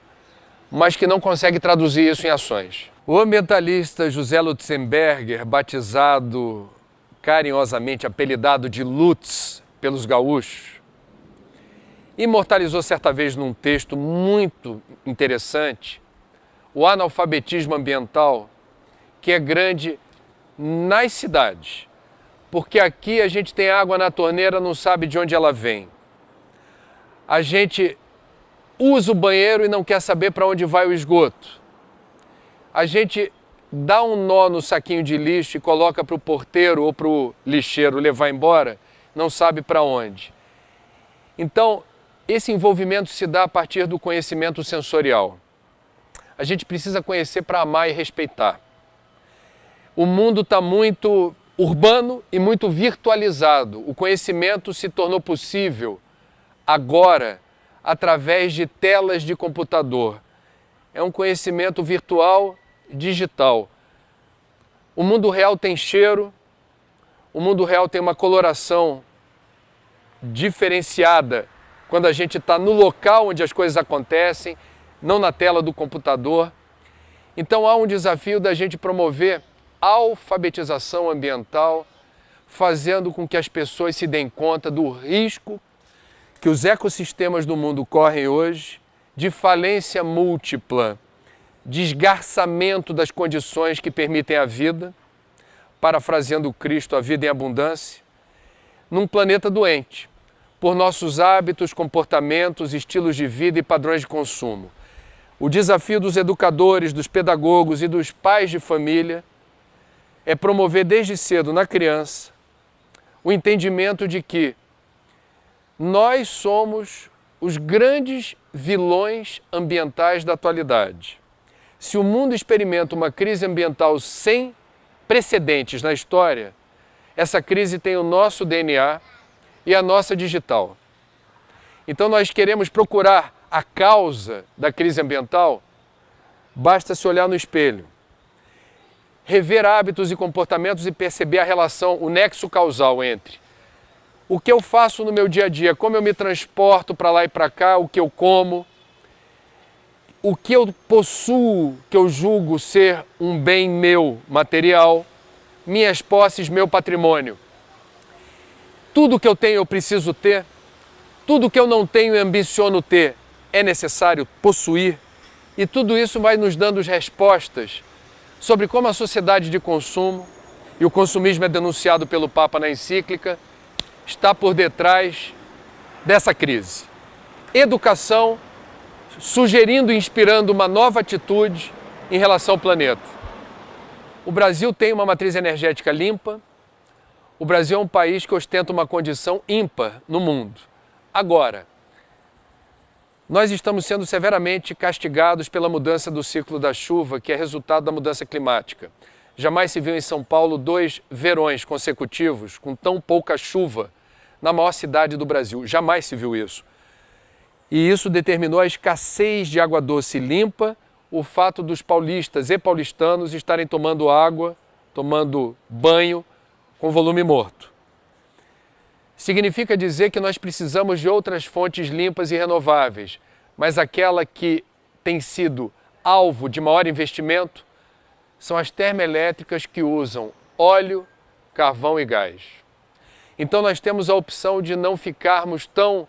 D: mas que não consegue traduzir isso em ações. O ambientalista José Lutzenberger, batizado carinhosamente, apelidado de Lutz pelos gaúchos, imortalizou certa vez num texto muito interessante o analfabetismo ambiental, que é grande nas cidades, porque aqui a gente tem água na torneira, não sabe de onde ela vem. A gente usa o banheiro e não quer saber para onde vai o esgoto. A gente dá um nó no saquinho de lixo e coloca para o porteiro ou para o lixeiro levar embora, não sabe para onde. Então, esse envolvimento se dá a partir do conhecimento sensorial. A gente precisa conhecer para amar e respeitar. O mundo está muito urbano e muito virtualizado. O conhecimento se tornou possível agora através de telas de computador. É um conhecimento virtual, digital. O mundo real tem cheiro, o mundo real tem uma coloração diferenciada quando a gente está no local onde as coisas acontecem, não na tela do computador. Então há um desafio da gente promover alfabetização ambiental, fazendo com que as pessoas se deem conta do risco que os ecossistemas do mundo correm hoje, de falência múltipla, de esgarçamento das condições que permitem a vida, parafraseando Cristo, a vida em abundância, num planeta doente, por nossos hábitos, comportamentos, estilos de vida e padrões de consumo. O desafio dos educadores, dos pedagogos e dos pais de família é promover desde cedo na criança o entendimento de que nós somos os grandes vilões ambientais da atualidade. Se o mundo experimenta uma crise ambiental sem precedentes na história, essa crise tem o nosso DNA e a nossa digital. Então nós queremos procurar a causa da crise ambiental, basta se olhar no espelho, rever hábitos e comportamentos e perceber a relação, o nexo causal entre o que eu faço no meu dia a dia, como eu me transporto para lá e para cá, o que eu como, o que eu possuo, que eu julgo ser um bem meu material, minhas posses, meu patrimônio. Tudo que eu tenho eu preciso ter, tudo que eu não tenho e ambiciono ter é necessário possuir, e tudo isso vai nos dando respostas sobre como a sociedade de consumo, e o consumismo é denunciado pelo Papa na encíclica, está por detrás dessa crise. Educação, sugerindo e inspirando uma nova atitude em relação ao planeta. O Brasil tem uma matriz energética limpa, o Brasil é um país que ostenta uma condição ímpar no mundo. Agora, nós estamos sendo severamente castigados pela mudança do ciclo da chuva, que é resultado da mudança climática. Jamais se viu em São Paulo 2 verões consecutivos com tão pouca chuva na maior cidade do Brasil. Jamais se viu isso. E isso determinou a escassez de água doce limpa, o fato dos paulistas e paulistanos estarem tomando água, tomando banho com volume morto. Significa dizer que nós precisamos de outras fontes limpas e renováveis, mas aquela que tem sido alvo de maior investimento são as termoelétricas que usam óleo, carvão e gás. Então nós temos a opção de não ficarmos tão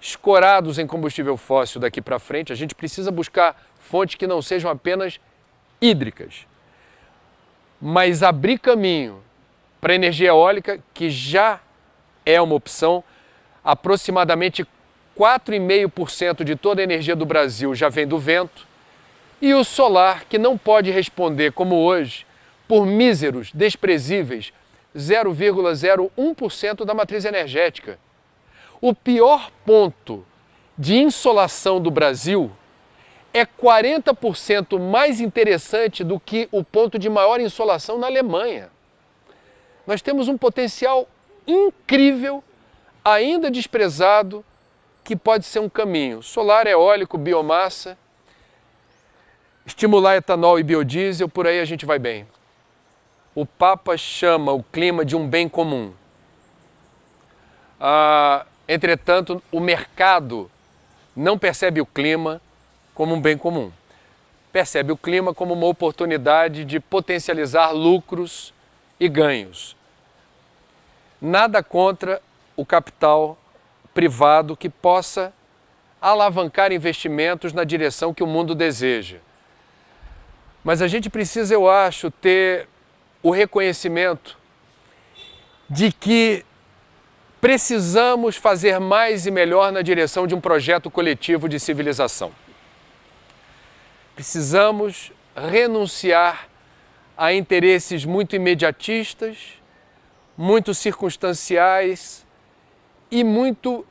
D: escorados em combustível fóssil daqui para frente. A gente precisa buscar fontes que não sejam apenas hídricas, mas abrir caminho para a energia eólica, que já é uma opção. Aproximadamente 4,5% de toda a energia do Brasil já vem do vento, e o solar, que não pode responder, como hoje, por míseros, desprezíveis 0,01% da matriz energética. O pior ponto de insolação do Brasil é 40% mais interessante do que o ponto de maior insolação na Alemanha. Nós temos um potencial incrível, ainda desprezado, que pode ser um caminho. Solar, eólico, biomassa, estimular etanol e biodiesel, por aí a gente vai bem. O Papa chama o clima de um bem comum. Entretanto, o mercado não percebe o clima como um bem comum. Percebe o clima como uma oportunidade de potencializar lucros e ganhos. Nada contra o capital privado que possa alavancar investimentos na direção que o mundo deseja. Mas a gente precisa, eu acho, ter o reconhecimento de que precisamos fazer mais e melhor na direção de um projeto coletivo de civilização. Precisamos renunciar a interesses muito imediatistas, muito circunstanciais e muito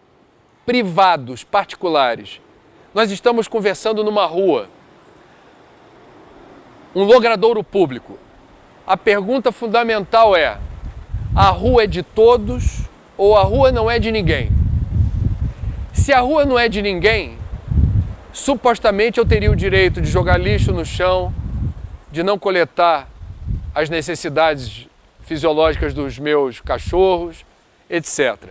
D: privados, particulares. Nós estamos conversando numa rua, um logradouro público. A pergunta fundamental é: a rua é de todos ou a rua não é de ninguém? Se a rua não é de ninguém, supostamente eu teria o direito de jogar lixo no chão, de não coletar as necessidades fisiológicas dos meus cachorros, etc.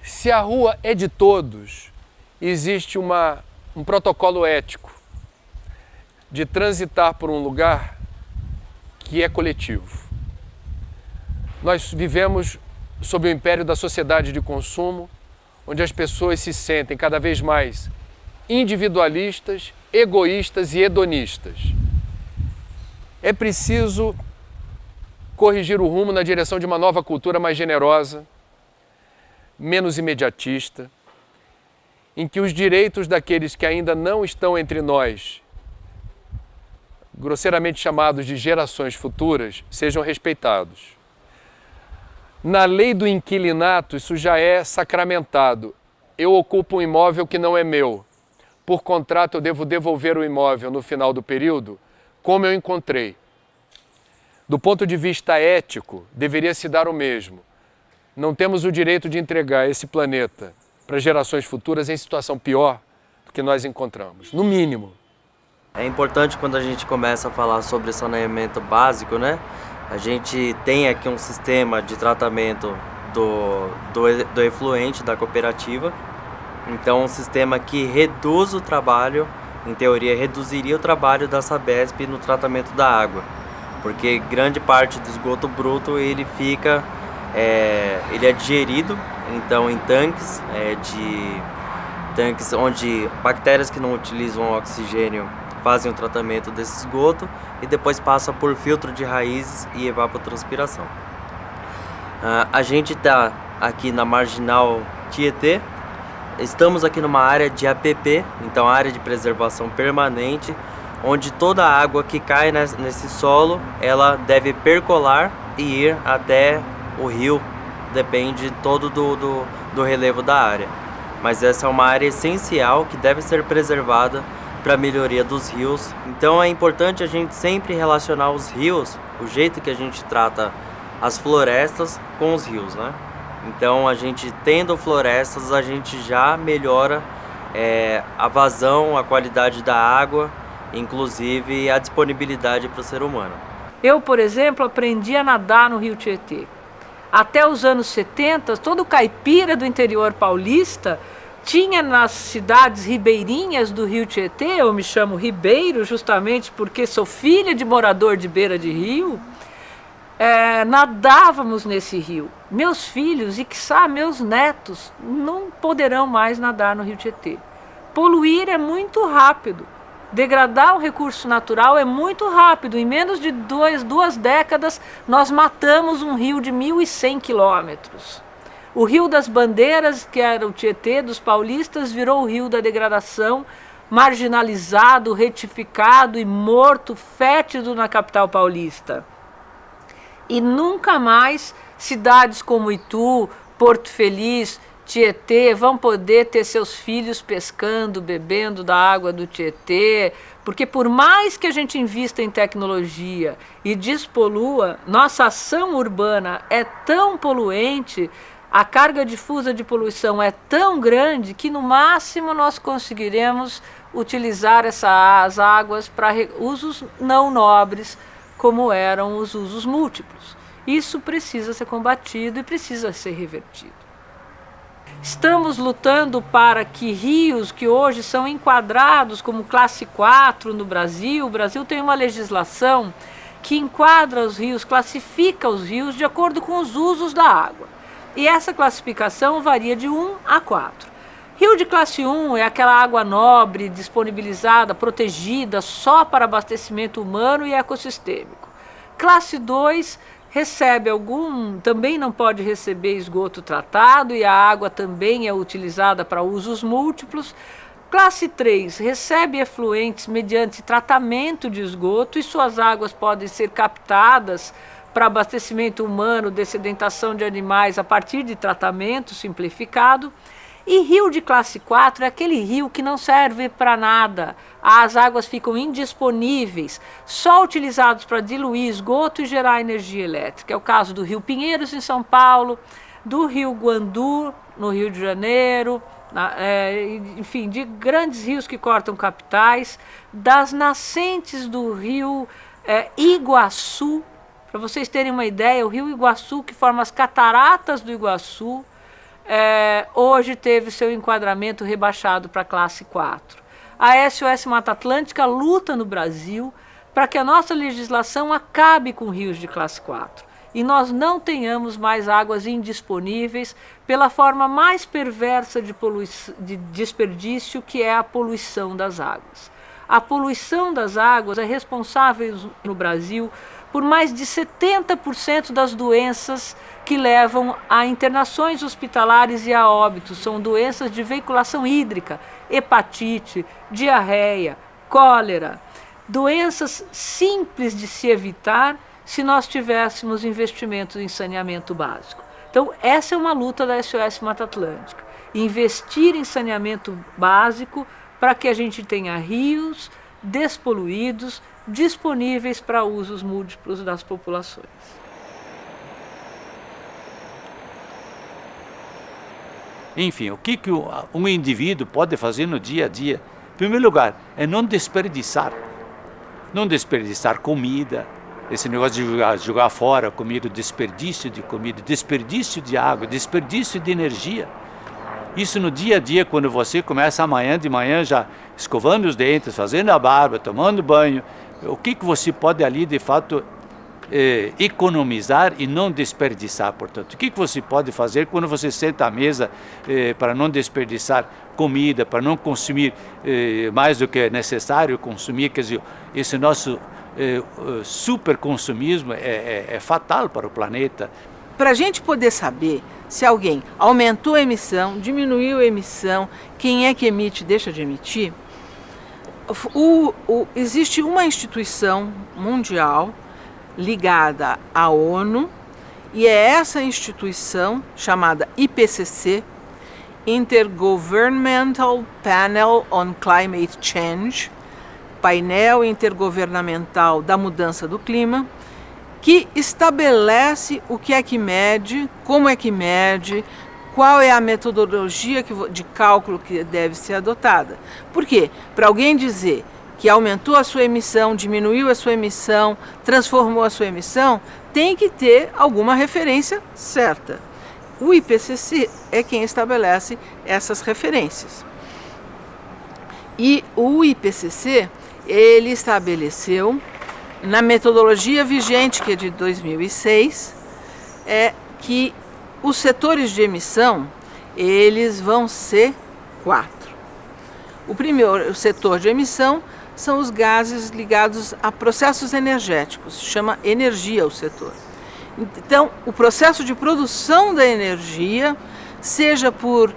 D: Se a rua é de todos, existe um protocolo ético de transitar por um lugar que é coletivo. Nós vivemos sob o império da sociedade de consumo, onde as pessoas se sentem cada vez mais individualistas, egoístas e hedonistas. É preciso corrigir o rumo na direção de uma nova cultura mais generosa, menos imediatista, em que os direitos daqueles que ainda não estão entre nós, grosseiramente chamados de gerações futuras, sejam respeitados. Na lei do inquilinato, isso já é sacramentado. Eu ocupo um imóvel que não é meu. Por contrato, eu devo devolver o imóvel no final do período, como eu encontrei. Do ponto de vista ético, deveria se dar o mesmo. Não temos o direito de entregar esse planeta para gerações futuras em situação pior do que nós encontramos, no mínimo.
H: É importante quando a gente começa a falar sobre saneamento básico, né? A gente tem aqui um sistema de tratamento do efluente da cooperativa. Então, um sistema que reduz o trabalho em teoria, reduziria o trabalho da Sabesp no tratamento da água, porque grande parte do esgoto bruto ele é digerido então em tanques onde bactérias que não utilizam oxigênio fazem o tratamento desse esgoto e depois passa por filtro de raízes e evapotranspiração. A gente está aqui na Marginal Tietê. Estamos aqui numa área de APP, então área de preservação permanente, onde toda a água que cai nesse solo, ela deve percolar e ir até o rio, depende todo do relevo da área. Mas essa é uma área essencial que deve ser preservada para a melhoria dos rios. Então é importante a gente sempre relacionar os rios, o jeito que a gente trata as florestas com os rios, né? Então a gente tendo florestas, a gente já melhora a vazão, a qualidade da água, inclusive a disponibilidade para o ser humano.
M: Eu, por exemplo, aprendi a nadar no Rio Tietê. Até os anos 70, todo caipira do interior paulista tinha nas cidades ribeirinhas do Rio Tietê, eu me chamo Ribeiro justamente porque sou filha de morador de beira de rio, nadávamos nesse rio. Meus filhos e, quiçá, meus netos não poderão mais nadar no Rio Tietê. Poluir é muito rápido. Degradar um recurso natural é muito rápido. Em menos de duas décadas, nós matamos um rio de 1.100 quilômetros. O Rio das Bandeiras, que era o Tietê dos paulistas, virou o rio da degradação, marginalizado, retificado e morto, fétido na capital paulista. E nunca mais cidades como Itu, Porto Feliz, Tietê vão poder ter seus filhos pescando, bebendo da água do Tietê, porque por mais que a gente invista em tecnologia e despolua, nossa ação urbana é tão poluente, a carga difusa de poluição é tão grande que no máximo nós conseguiremos utilizar essas águas para usos não nobres, como eram os usos múltiplos. Isso precisa ser combatido e precisa ser revertido. Estamos lutando para que rios que hoje são enquadrados como classe 4 no Brasil, o Brasil tem uma legislação que enquadra os rios, classifica os rios de acordo com os usos da água. E essa classificação varia de 1 a 4. Rio de classe 1 é aquela água nobre, disponibilizada, protegida só para abastecimento humano e ecossistêmico. Classe 2 também não pode receber esgoto tratado e a água também é utilizada para usos múltiplos. Classe 3 recebe efluentes mediante tratamento de esgoto e suas águas podem ser captadas para abastecimento humano, dessedentação de animais a partir de tratamento simplificado. E rio de classe 4 é aquele rio que não serve para nada. As águas ficam indisponíveis, só utilizados para diluir esgoto e gerar energia elétrica. É o caso do Rio Pinheiros, em São Paulo, do Rio Guandu, no Rio de Janeiro, enfim, de grandes rios que cortam capitais, das nascentes do Rio Iguaçu. Para vocês terem uma ideia, o Rio Iguaçu, que forma as cataratas do Iguaçu, hoje teve seu enquadramento rebaixado para a classe 4. A SOS Mata Atlântica luta no Brasil para que a nossa legislação acabe com rios de classe 4 e nós não tenhamos mais águas indisponíveis pela forma mais perversa de desperdício, que é a poluição das águas. A poluição das águas é responsável no Brasil por mais de 70% das doenças que levam a internações hospitalares e a óbitos. São doenças de veiculação hídrica, hepatite, diarreia, cólera. Doenças simples de se evitar se nós tivéssemos investimentos em saneamento básico. Então, essa é uma luta da SOS Mata Atlântica. Investir em saneamento básico para que a gente tenha rios despoluídos, disponíveis para usos múltiplos das populações.
C: Enfim, o que um indivíduo pode fazer no dia a dia? Em primeiro lugar, é não desperdiçar. Não desperdiçar comida, esse negócio de jogar fora comida, desperdício de comida, desperdício de água, desperdício de energia. Isso no dia a dia, quando você começa amanhã de manhã já escovando os dentes, fazendo a barba, tomando banho, o que você pode ali, de fato, economizar e não desperdiçar, portanto. O que você pode fazer quando você senta à mesa para não desperdiçar comida, para não consumir mais do que é necessário consumir, quer dizer, esse nosso superconsumismo é fatal para o planeta.
E: Para a gente poder saber se alguém aumentou a emissão, diminuiu a emissão, quem é que emite, deixa de emitir, existe uma instituição mundial ligada à ONU, e é essa instituição chamada IPCC, Intergovernmental Panel on Climate Change, painel intergovernamental da mudança do clima, que estabelece o que é que mede, como é que mede, qual é a metodologia de cálculo que deve ser adotada. Por quê? Para alguém dizer que aumentou a sua emissão, diminuiu a sua emissão, transformou a sua emissão, tem que ter alguma referência certa. O IPCC é quem estabelece essas referências. E o IPCC, ele estabeleceu, na metodologia vigente, que é de 2006, que os setores de emissão, eles vão ser 4. O primeiro setor de emissão são os gases ligados a processos energéticos, chama energia o setor. Então, o processo de produção da energia, seja por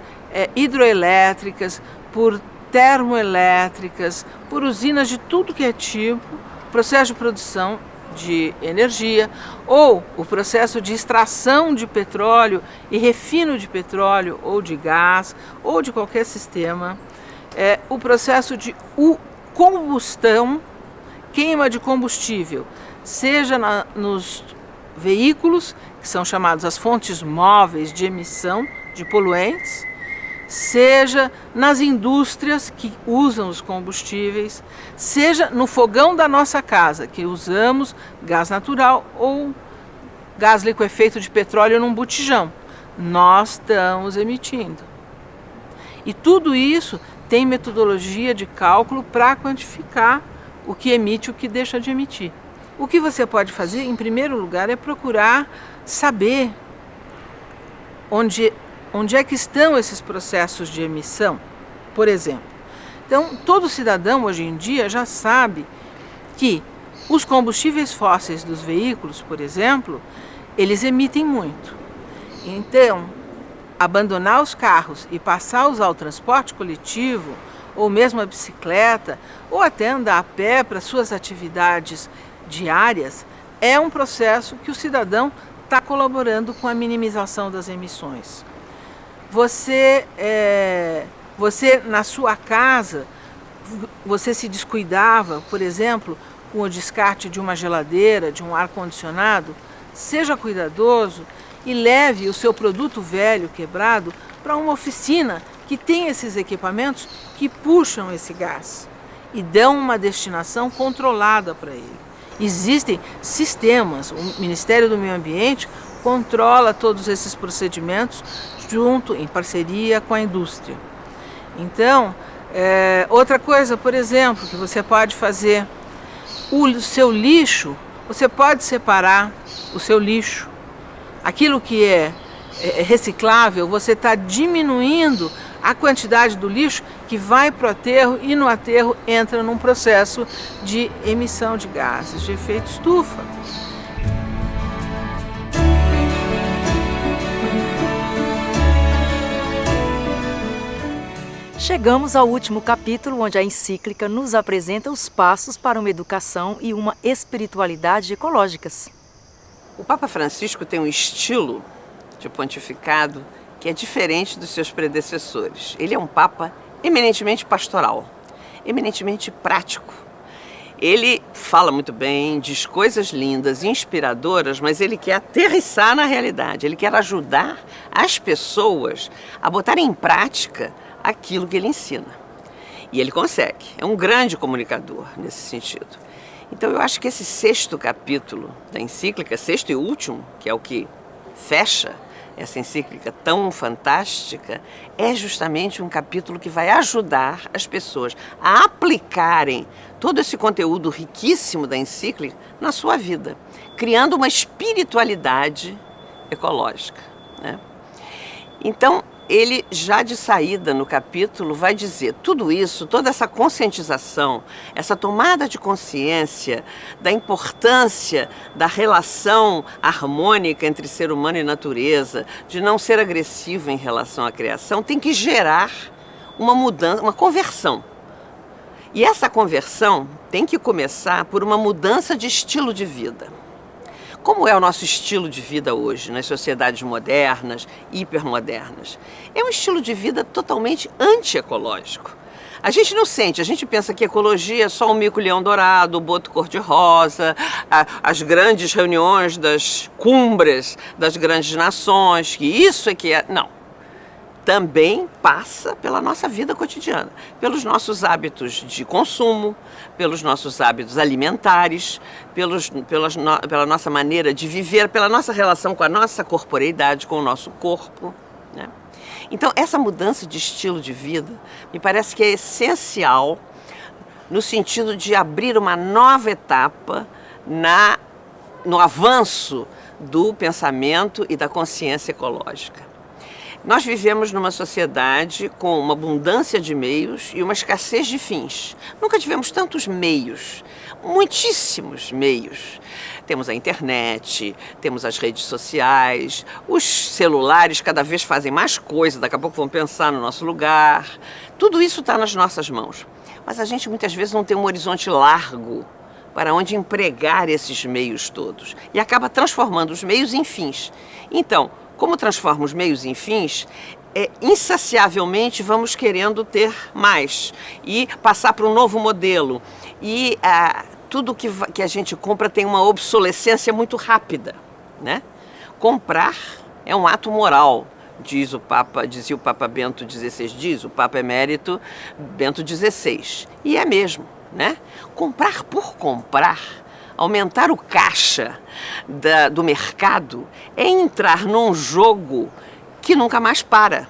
E: hidroelétricas, por termoelétricas, por usinas de tudo que é tipo, processo de produção de energia, ou o processo de extração de petróleo e refino de petróleo ou de gás, ou de qualquer sistema, o processo de combustão, queima de combustível, seja nos veículos, que são chamados as fontes móveis de emissão de poluentes, seja nas indústrias que usam os combustíveis, seja no fogão da nossa casa, que usamos gás natural ou gás liquefeito de petróleo num botijão. Nós estamos emitindo. E tudo isso tem metodologia de cálculo para quantificar o que emite e o que deixa de emitir. O que você pode fazer, em primeiro lugar, é procurar saber onde é que estão esses processos de emissão, por exemplo. Então, todo cidadão hoje em dia já sabe que os combustíveis fósseis dos veículos, por exemplo, eles emitem muito. Então, abandonar os carros e passar a usar o transporte coletivo, ou mesmo a bicicleta, ou até andar a pé para suas atividades diárias, é um processo que o cidadão está colaborando com a minimização das emissões. Você na sua casa, você se descuidava, por exemplo, com o descarte de uma geladeira, de um ar-condicionado, seja cuidadoso e leve o seu produto velho, quebrado, para uma oficina que tem esses equipamentos que puxam esse gás e dão uma destinação controlada para ele. Existem sistemas, o Ministério do Meio Ambiente controla todos esses procedimentos junto, em parceria com a indústria. Então, outra coisa, por exemplo, que você pode fazer, o seu lixo, você pode separar o seu lixo. Aquilo que é reciclável, você está diminuindo a quantidade do lixo que vai para o aterro e no aterro entra num processo de emissão de gases de efeito estufa.
B: Chegamos ao último capítulo, onde a encíclica nos apresenta os passos para uma educação e uma espiritualidade ecológicas.
I: O Papa Francisco tem um estilo de pontificado que é diferente dos seus predecessores. Ele é um Papa eminentemente pastoral, eminentemente prático. Ele fala muito bem, diz coisas lindas, inspiradoras, mas ele quer aterrissar na realidade. Ele quer ajudar as pessoas a botarem em prática aquilo que ele ensina. E ele consegue. É um grande comunicador nesse sentido. Então eu acho que esse 6º capítulo da encíclica, 6º e último, que é o que fecha essa encíclica tão fantástica, é justamente um capítulo que vai ajudar as pessoas a aplicarem todo esse conteúdo riquíssimo da encíclica na sua vida, criando uma espiritualidade ecológica, né? Então, ele já de saída no capítulo vai dizer tudo isso, toda essa conscientização, essa tomada de consciência da importância da relação harmônica entre ser humano e natureza, de não ser agressivo em relação à criação, tem que gerar uma mudança, uma conversão. E essa conversão tem que começar por uma mudança de estilo de vida. Como é o nosso estilo de vida hoje, nas sociedades modernas, hipermodernas? É um estilo de vida totalmente antiecológico. A gente não sente, a gente pensa que ecologia é só o mico-leão dourado, o boto cor-de-rosa, as grandes reuniões das cumbres das grandes nações, que isso é que é... Não. Também passa pela nossa vida cotidiana, pelos nossos hábitos de consumo, pelos nossos hábitos alimentares, pela nossa maneira de viver, pela nossa relação com a nossa corporeidade, com o nosso corpo, né? Então, essa mudança de estilo de vida me parece que é essencial no sentido de abrir uma nova etapa no avanço do pensamento e da consciência ecológica. Nós vivemos numa sociedade com uma abundância de meios e uma escassez de fins. Nunca tivemos tantos meios, muitíssimos meios. Temos a internet, temos as redes sociais, os celulares cada vez fazem mais coisa, daqui a pouco vão pensar no nosso lugar. Tudo isso está nas nossas mãos. Mas a gente muitas vezes não tem um horizonte largo para onde empregar esses meios todos. E acaba transformando os meios em fins. Então, como transforma os meios em fins, insaciavelmente vamos querendo ter mais e passar para um novo modelo. E tudo que a gente compra tem uma obsolescência muito rápida, né? Comprar é um ato moral, dizia o Papa Bento XVI, diz o Papa Emérito Bento XVI. E é mesmo, né? Comprar por comprar, aumentar o caixa do mercado, é entrar num jogo que nunca mais para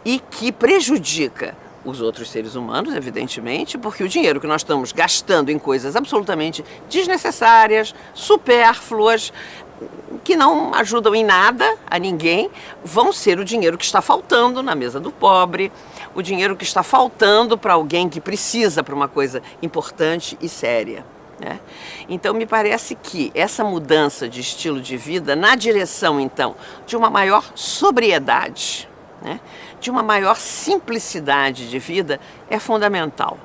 I: e que prejudica os outros seres humanos, evidentemente, porque o dinheiro que nós estamos gastando em coisas absolutamente desnecessárias, supérfluas, que não ajudam em nada a ninguém, vão ser o dinheiro que está faltando na mesa do pobre, o dinheiro que está faltando para alguém que precisa para uma coisa importante e séria, né? Então, me parece que essa mudança de estilo de vida, na direção, então, de uma maior sobriedade, né, de uma maior simplicidade de vida, é fundamental.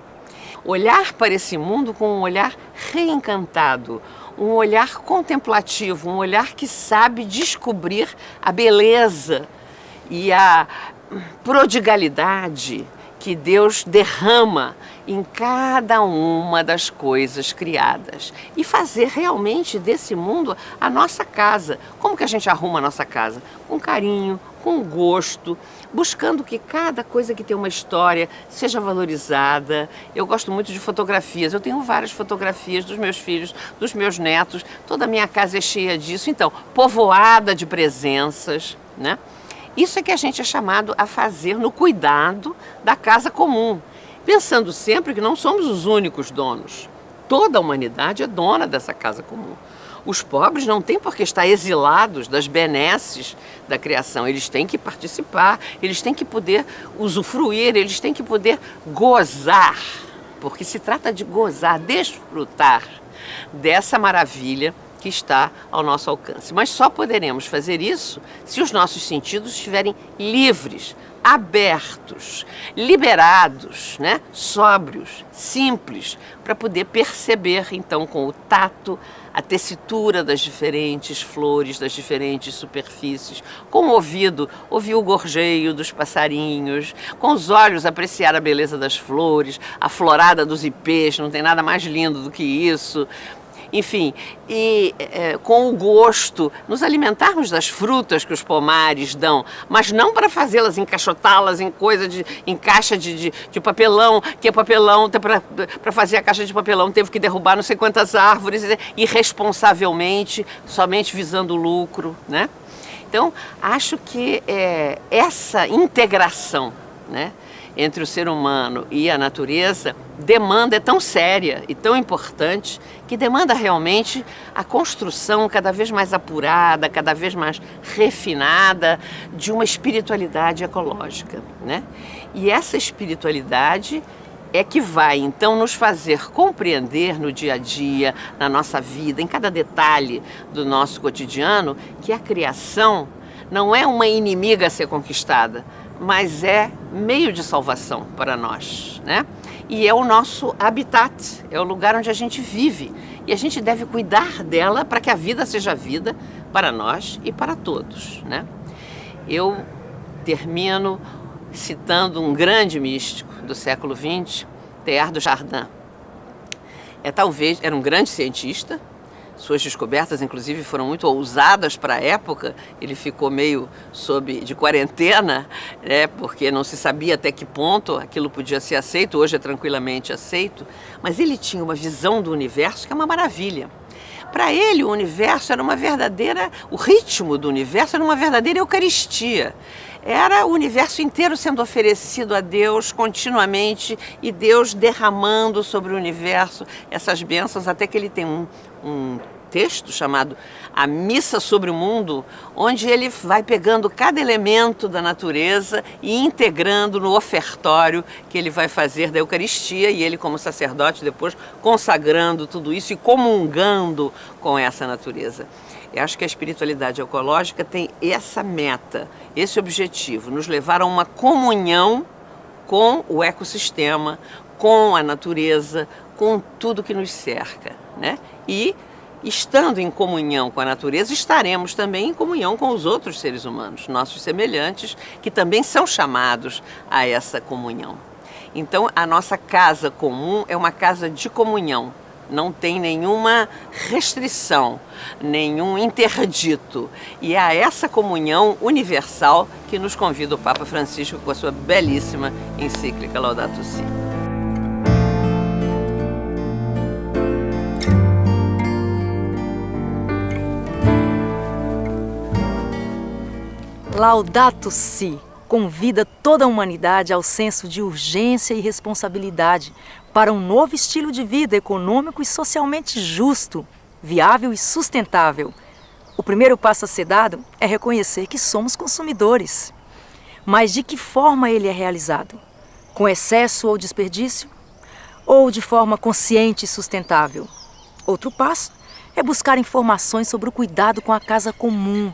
I: Olhar para esse mundo com um olhar reencantado, um olhar contemplativo, um olhar que sabe descobrir a beleza e a prodigalidade que Deus derrama em cada uma das coisas criadas e fazer realmente desse mundo a nossa casa. Como que a gente arruma a nossa casa? Com carinho, com gosto, buscando que cada coisa que tem uma história seja valorizada. Eu gosto muito de fotografias, eu tenho várias fotografias dos meus filhos, dos meus netos, toda a minha casa é cheia disso, então, povoada de presenças, né? Isso é que a gente é chamado a fazer no cuidado da casa comum, pensando sempre que não somos os únicos donos. Toda a humanidade é dona dessa casa comum. Os pobres não têm por que estar exilados das benesses da criação. Eles têm que participar, eles têm que poder usufruir, eles têm que poder gozar, porque se trata de gozar, desfrutar dessa maravilha que está ao nosso alcance. Mas só poderemos fazer isso se os nossos sentidos estiverem livres, abertos, liberados, né? Sóbrios, simples, para poder perceber, então, com o tato, a tessitura das diferentes flores, das diferentes superfícies, com o ouvido, ouvir o gorjeio dos passarinhos, com os olhos, apreciar a beleza das flores, a florada dos ipês, não tem nada mais lindo do que isso. Enfim, e com o gosto, nos alimentarmos das frutas que os pomares dão, mas não para fazê-las, encaixotá-las em em caixa de papelão, que é papelão, para fazer a caixa de papelão teve que derrubar não sei quantas árvores, irresponsavelmente, somente visando o lucro, né? Então, acho que essa integração, né, entre o ser humano e a natureza é tão séria e tão importante que demanda realmente a construção cada vez mais apurada, cada vez mais refinada de uma espiritualidade ecológica, né? E essa espiritualidade é que vai então nos fazer compreender no dia a dia, na nossa vida, em cada detalhe do nosso cotidiano, que a criação não é uma inimiga a ser conquistada, mas é meio de salvação para nós, né? E é o nosso habitat, é o lugar onde a gente vive. E a gente deve cuidar dela para que a vida seja vida para nós e para todos, né? Eu termino citando um grande místico do século XX, Teilhard de Chardin. Era um grande cientista. Suas descobertas, inclusive, foram muito ousadas para a época. Ele ficou meio de quarentena, né, porque não se sabia até que ponto aquilo podia ser aceito. Hoje é tranquilamente aceito. Mas ele tinha uma visão do universo que é uma maravilha. Para ele, o universo era o ritmo do universo era uma verdadeira Eucaristia. Era o universo inteiro sendo oferecido a Deus continuamente e Deus derramando sobre o universo essas bênçãos, até que ele tem um texto chamado A Missa sobre o Mundo, onde ele vai pegando cada elemento da natureza e integrando no ofertório que ele vai fazer da Eucaristia, e ele como sacerdote depois consagrando tudo isso e comungando com essa natureza. Eu acho que a espiritualidade ecológica tem essa meta, esse objetivo, nos levar a uma comunhão com o ecossistema, com a natureza, com tudo que nos cerca, né? E, estando em comunhão com a natureza, estaremos também em comunhão com os outros seres humanos, nossos semelhantes, que também são chamados a essa comunhão. Então, a nossa casa comum é uma casa de comunhão. Não tem nenhuma restrição, nenhum interdito. E é a essa comunhão universal que nos convida o Papa Francisco com a sua belíssima encíclica Laudato Si.
B: Laudato Si convida toda a humanidade ao senso de urgência e responsabilidade para um novo estilo de vida econômico e socialmente justo, viável e sustentável. O primeiro passo a ser dado é reconhecer que somos consumidores. Mas de que forma ele é realizado? Com excesso ou desperdício? Ou de forma consciente e sustentável? Outro passo é buscar informações sobre o cuidado com a casa comum,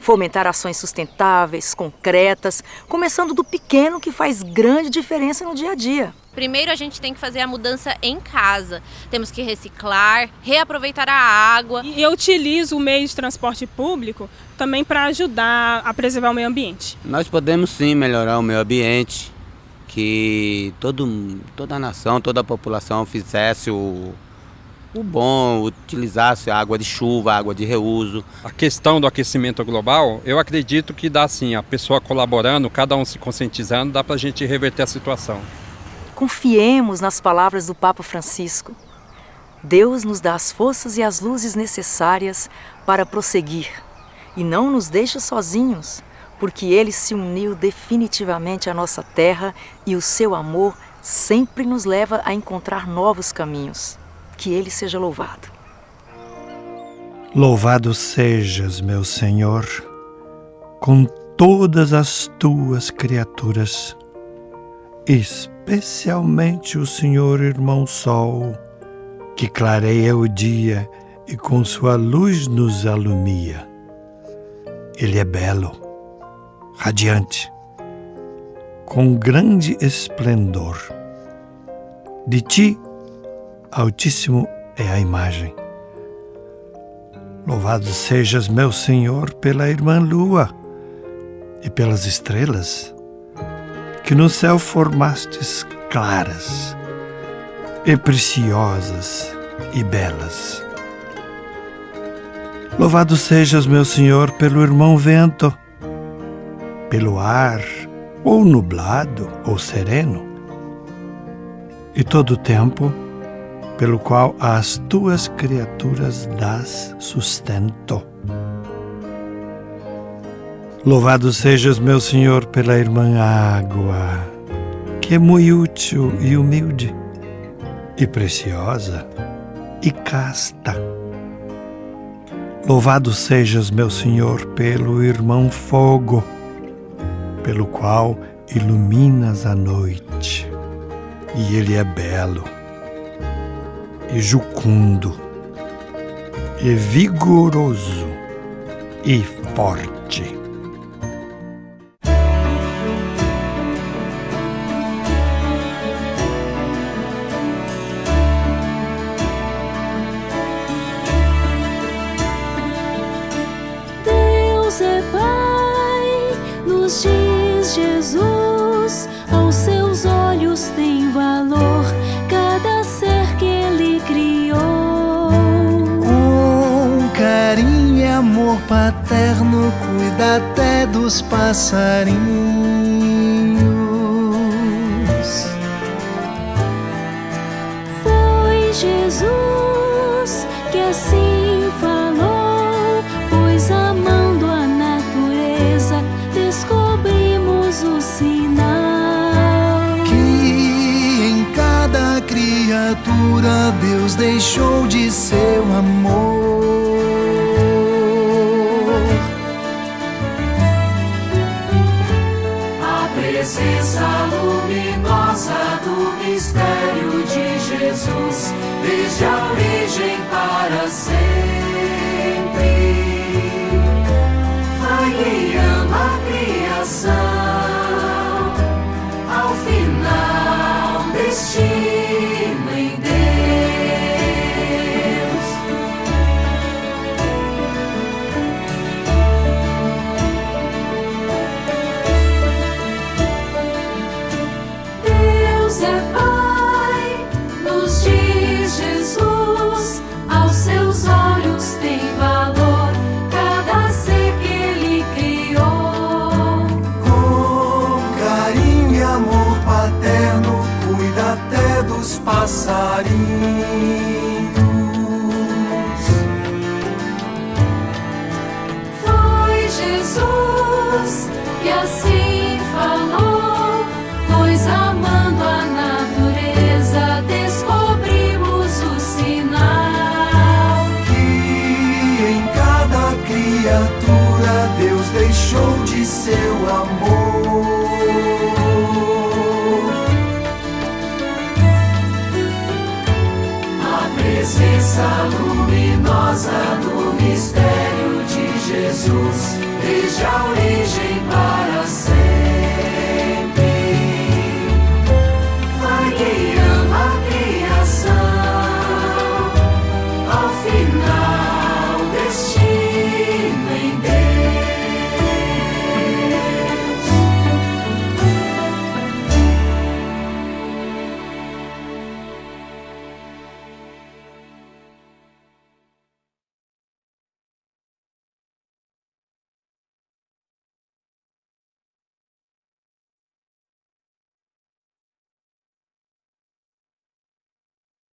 B: fomentar ações sustentáveis, concretas, começando do pequeno que faz grande diferença no dia a dia.
N: Primeiro a gente tem que fazer a mudança em casa. Temos que reciclar, reaproveitar a água.
O: E eu utilizo o meio de transporte público também para ajudar a preservar o meio ambiente.
P: Nós podemos sim melhorar o meio ambiente, que toda a nação, toda a população fizesse o bom, utilizasse a água de chuva, a água de reuso.
Q: A questão do aquecimento global, eu acredito que dá sim, a pessoa colaborando, cada um se conscientizando, dá para a gente reverter a situação.
B: Confiemos nas palavras do Papa Francisco. Deus nos dá as forças e as luzes necessárias para prosseguir e não nos deixa sozinhos, porque Ele se uniu definitivamente à nossa terra e o seu amor sempre nos leva a encontrar novos caminhos. Que Ele seja louvado.
R: Louvado sejas, meu Senhor, com todas as tuas criaturas, especialmente o Senhor Irmão Sol, que clareia o dia e com sua luz nos alumia. Ele é belo, radiante, com grande esplendor. De ti, Altíssimo é a imagem. Louvado sejas, meu Senhor, pela irmã Lua e pelas estrelas, que no céu formastes claras e preciosas e belas. Louvado sejas, meu Senhor, pelo irmão Vento, pelo ar, ou nublado, ou sereno, e todo o tempo pelo qual às tuas criaturas dás sustento. Louvado sejas, meu Senhor, pela irmã água, que é muito útil e humilde, e preciosa, e casta. Louvado sejas, meu Senhor, pelo irmão fogo, pelo qual iluminas a noite, e ele é belo, e jucundo, e vigoroso, e forte.
S: Deus é Pai, nos diz Jesus, aos seus olhos tem valor cada ser que Ele criou.
T: Com carinho e amor paterno, cuida até dos passarinhos.
S: Foi Jesus que assim falou, pois amando a natureza descobrimos o sinal
T: Que em cada criatura Deus deixou de seu amor.
S: a presença luminosa do mistério de Jesus, desde a origem para sempre, vai guiando a criação, ao final destino em Deus. Deus é Pai, nos diz Jesus, aos seus olhos tem valor cada ser que Ele criou.
T: Com carinho e amor paterno, cuida até dos passarinhos.
S: Foi Jesus que assim falou, pois amando a natureza descobrimos o sinal
T: Que em cada criatura Deus deixou de seu amor.
S: a presença luminosa do mistério de Jesus, desde a